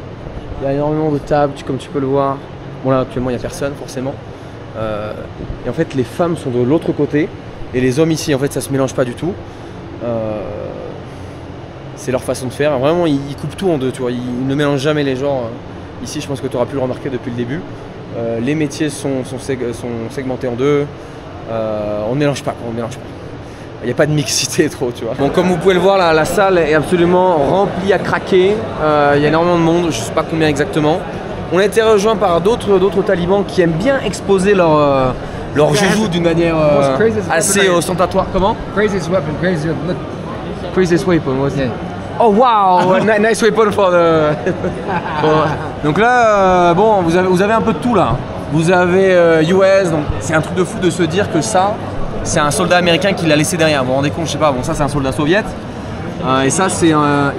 Il y a énormément de tables comme tu peux le voir. Bon là actuellement il n'y a personne forcément. Et en fait les femmes sont de l'autre côté et les hommes ici en fait ça se mélange pas du tout. C'est leur façon de faire. Vraiment ils coupent tout en deux, tu vois. Ils ne mélangent jamais les genres. Ici je pense que tu auras pu le remarquer depuis le début. Les métiers sont segmentés en deux. On ne mélange pas, Il n'y a pas de mixité trop, tu vois. Bon, comme vous pouvez le voir, la salle est absolument remplie à craquer. Il y a énormément de monde, je ne sais pas combien exactement. On a été rejoint par d'autres talibans qui aiment bien exposer leur joujou d'une manière assez ostentatoire. Comment? Craziest weapon, Craziest weapon, what's it? Oh wow, nice weapon for the... Donc là, bon, vous avez un peu de tout là. Vous avez US, donc c'est un truc de fou de se dire que ça, c'est un soldat américain qui l'a laissé derrière. Vous vous rendez compte, je sais pas, bon ça c'est un soldat soviète. Et ça c'est...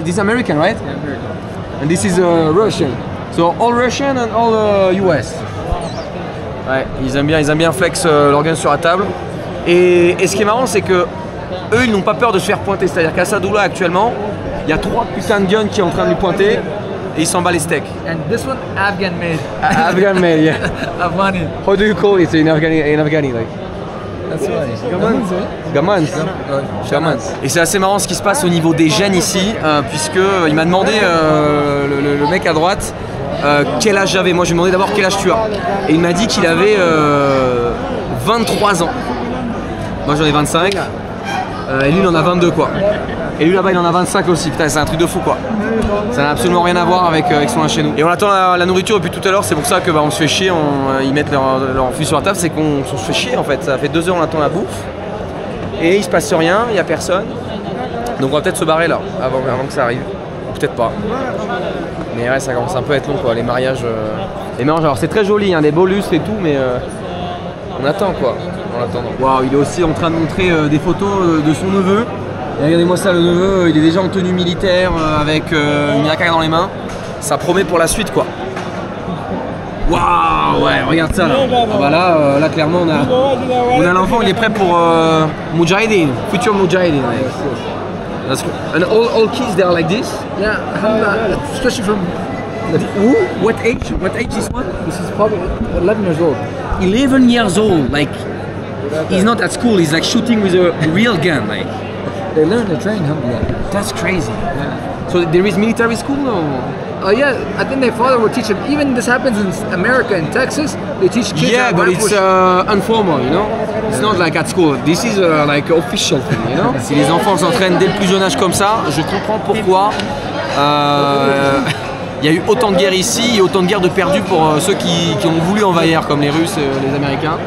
this is American, right? Yeah, American. And this is Russian. So all Russian and all US. Ouais, ils aiment bien flex leur gun sur la table. Et ce qui est marrant, c'est que eux, ils n'ont pas peur de se faire pointer. C'est-à-dire qu'à Sadoula actuellement, il y a 3 putains de guns qui sont en train de lui pointer et il s'en bat les steaks. And this one, Afghan made. Afghan made, yeah. Afghani. How do you call it in Afghani like? That's right. Gamans. Gamans. Et c'est assez marrant ce qui se passe au niveau des gènes ici, puisque il m'a demandé, le mec à droite, quel âge j'avais. Moi je lui ai demandé d'abord quel âge tu as. Et il m'a dit qu'il avait 23 ans. Moi j'en ai 25. Et lui il en a 22 quoi. Et lui là-bas il en a 25 aussi, putain c'est un truc de fou quoi. Ça n'a absolument rien à voir avec son âge chez nous. Et on attend la nourriture depuis tout à l'heure, c'est pour ça que on se fait chier, ils mettent leur fusil sur la table, c'est qu'on se fait chier en fait. Ça fait 2 heures on attend la bouffe et il se passe rien, il n'y a personne. Donc on va peut-être se barrer là, avant que ça arrive. Ou peut-être pas. Mais ouais ça commence un peu à être long quoi, les mariages. Alors c'est très joli, hein, des beaux lustres et tout, mais on attend quoi. En attendant. Waouh, il est aussi en train de montrer des photos de son neveu. Et regardez-moi ça, le neveu, il est déjà en tenue militaire avec une yaka dans les mains. Ça promet pour la suite quoi. Waouh, ouais, regarde ça là. Ah bah là clairement on a l'enfant, il est prêt pour Mujahideen, future Mujahideen. That's cool. And all kids they are like this? Yeah, especially from... Who? What age? What age is one? This is probably 11 years old. 11 years old, like he's not at school, he's like shooting with a real gun, like. They learn to train, alhamdulillah. That's crazy. Yeah. So there is military school no? Yeah, I think their father will teach them. Even this happens in America, in Texas, they teach kids. Yeah, but it's informal, you know. It's not like at school. This is like official thing, you know. Si les enfants s'entraînent dès le plus jeune âge comme ça, je comprends pourquoi il y a eu autant de guerres ici et autant de guerres de perdues pour ceux qui ont voulu envahir, comme les Russes, les Américains.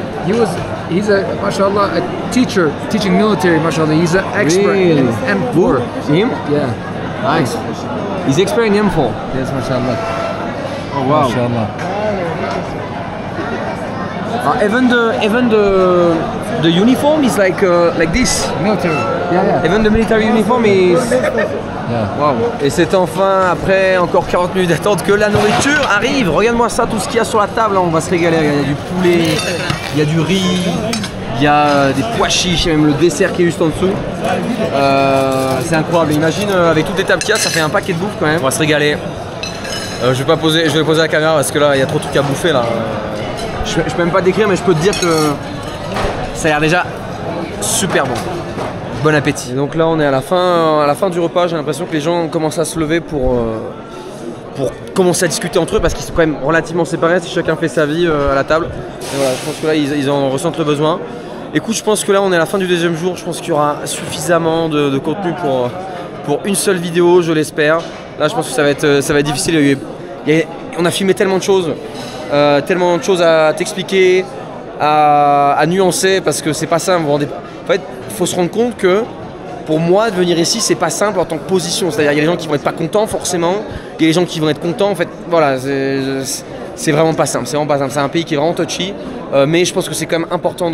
He's a, mashallah, a teacher, teaching military, mashallah. He's an expert in M4. Him? Yeah. Nice. He's expert in M4. Yes, mashallah. Oh wow. Mashallah. Even the uniform is like this. Military. Yeah. Even the military uniform is... Yeah. Wow. Et c'est enfin, après encore 40 minutes d'attente, que la nourriture arrive. Regarde-moi ça, tout ce qu'il y a sur la table, là, on va se régaler. Il y a du poulet, il y a du riz, il y a des pois chiches, il y a même le dessert qui est juste en dessous. C'est incroyable. Imagine, avec toutes les tables qu'il y a, ça fait un paquet de bouffe quand même. On va se régaler. Je vais poser la caméra parce que là, il y a trop de trucs à bouffer là. Je peux même pas décrire, mais je peux te dire que ça a l'air déjà super bon. Bon appétit. Donc là on est à la fin du repas, j'ai l'impression que les gens commencent à se lever pour commencer à discuter entre eux parce qu'ils sont quand même relativement séparés, si chacun fait sa vie à la table. Et voilà, je pense que là ils en ressentent le besoin. Écoute, je pense que là on est à la fin du deuxième jour, je pense qu'il y aura suffisamment de contenu pour une seule vidéo, je l'espère. Là je pense que ça va être difficile, on a filmé tellement de choses à t'expliquer, à nuancer parce que c'est pas simple. En fait, il faut se rendre compte que pour moi, de venir ici, c'est pas simple en tant que position. C'est-à-dire, il y a des gens qui vont être pas contents forcément, il y a des gens qui vont être contents. En fait, voilà, c'est vraiment pas simple. C'est vraiment pas simple. C'est un pays qui est vraiment touchy, mais je pense que c'est quand même important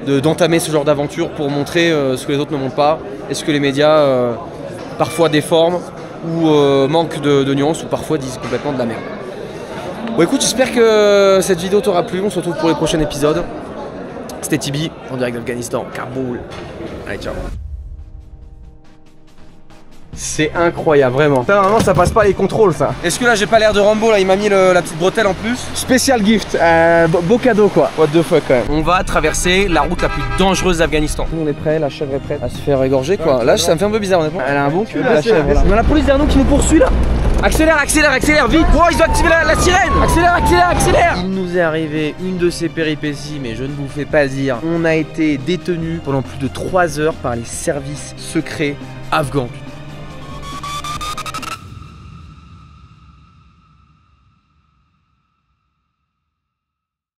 d'entamer ce genre d'aventure pour montrer ce que les autres ne montrent pas et ce que les médias parfois déforment ou manquent de nuances ou parfois disent complètement de la merde. Bon, écoute, j'espère que cette vidéo t'aura plu. On se retrouve pour les prochains épisodes. C'était Tibi, en direct d'Afghanistan, Kaboul. Allez, ciao. C'est incroyable, vraiment. Ça, normalement, ça passe pas les contrôles, ça. Est-ce que là, j'ai pas l'air de Rambo, là? Il m'a mis la petite bretelle en plus. Spécial gift, beau cadeau, quoi. What the fuck, quand même. On va traverser la route la plus dangereuse d'Afghanistan. On est prêt, la chèvre est prête à se faire égorger, quoi. Là, ça me fait un peu bizarre, honnêtement. Elle a un bon cul, la chèvre, là. On a la police derrière nous qui nous poursuit, là. Accélère, accélère, accélère, vite! Oh, ils ont activé la sirène! Accélère, accélère, accélère! Il nous est arrivé une de ces péripéties, mais je ne vous fais pas dire. On a été détenus pendant plus de 3 heures par les services secrets afghans.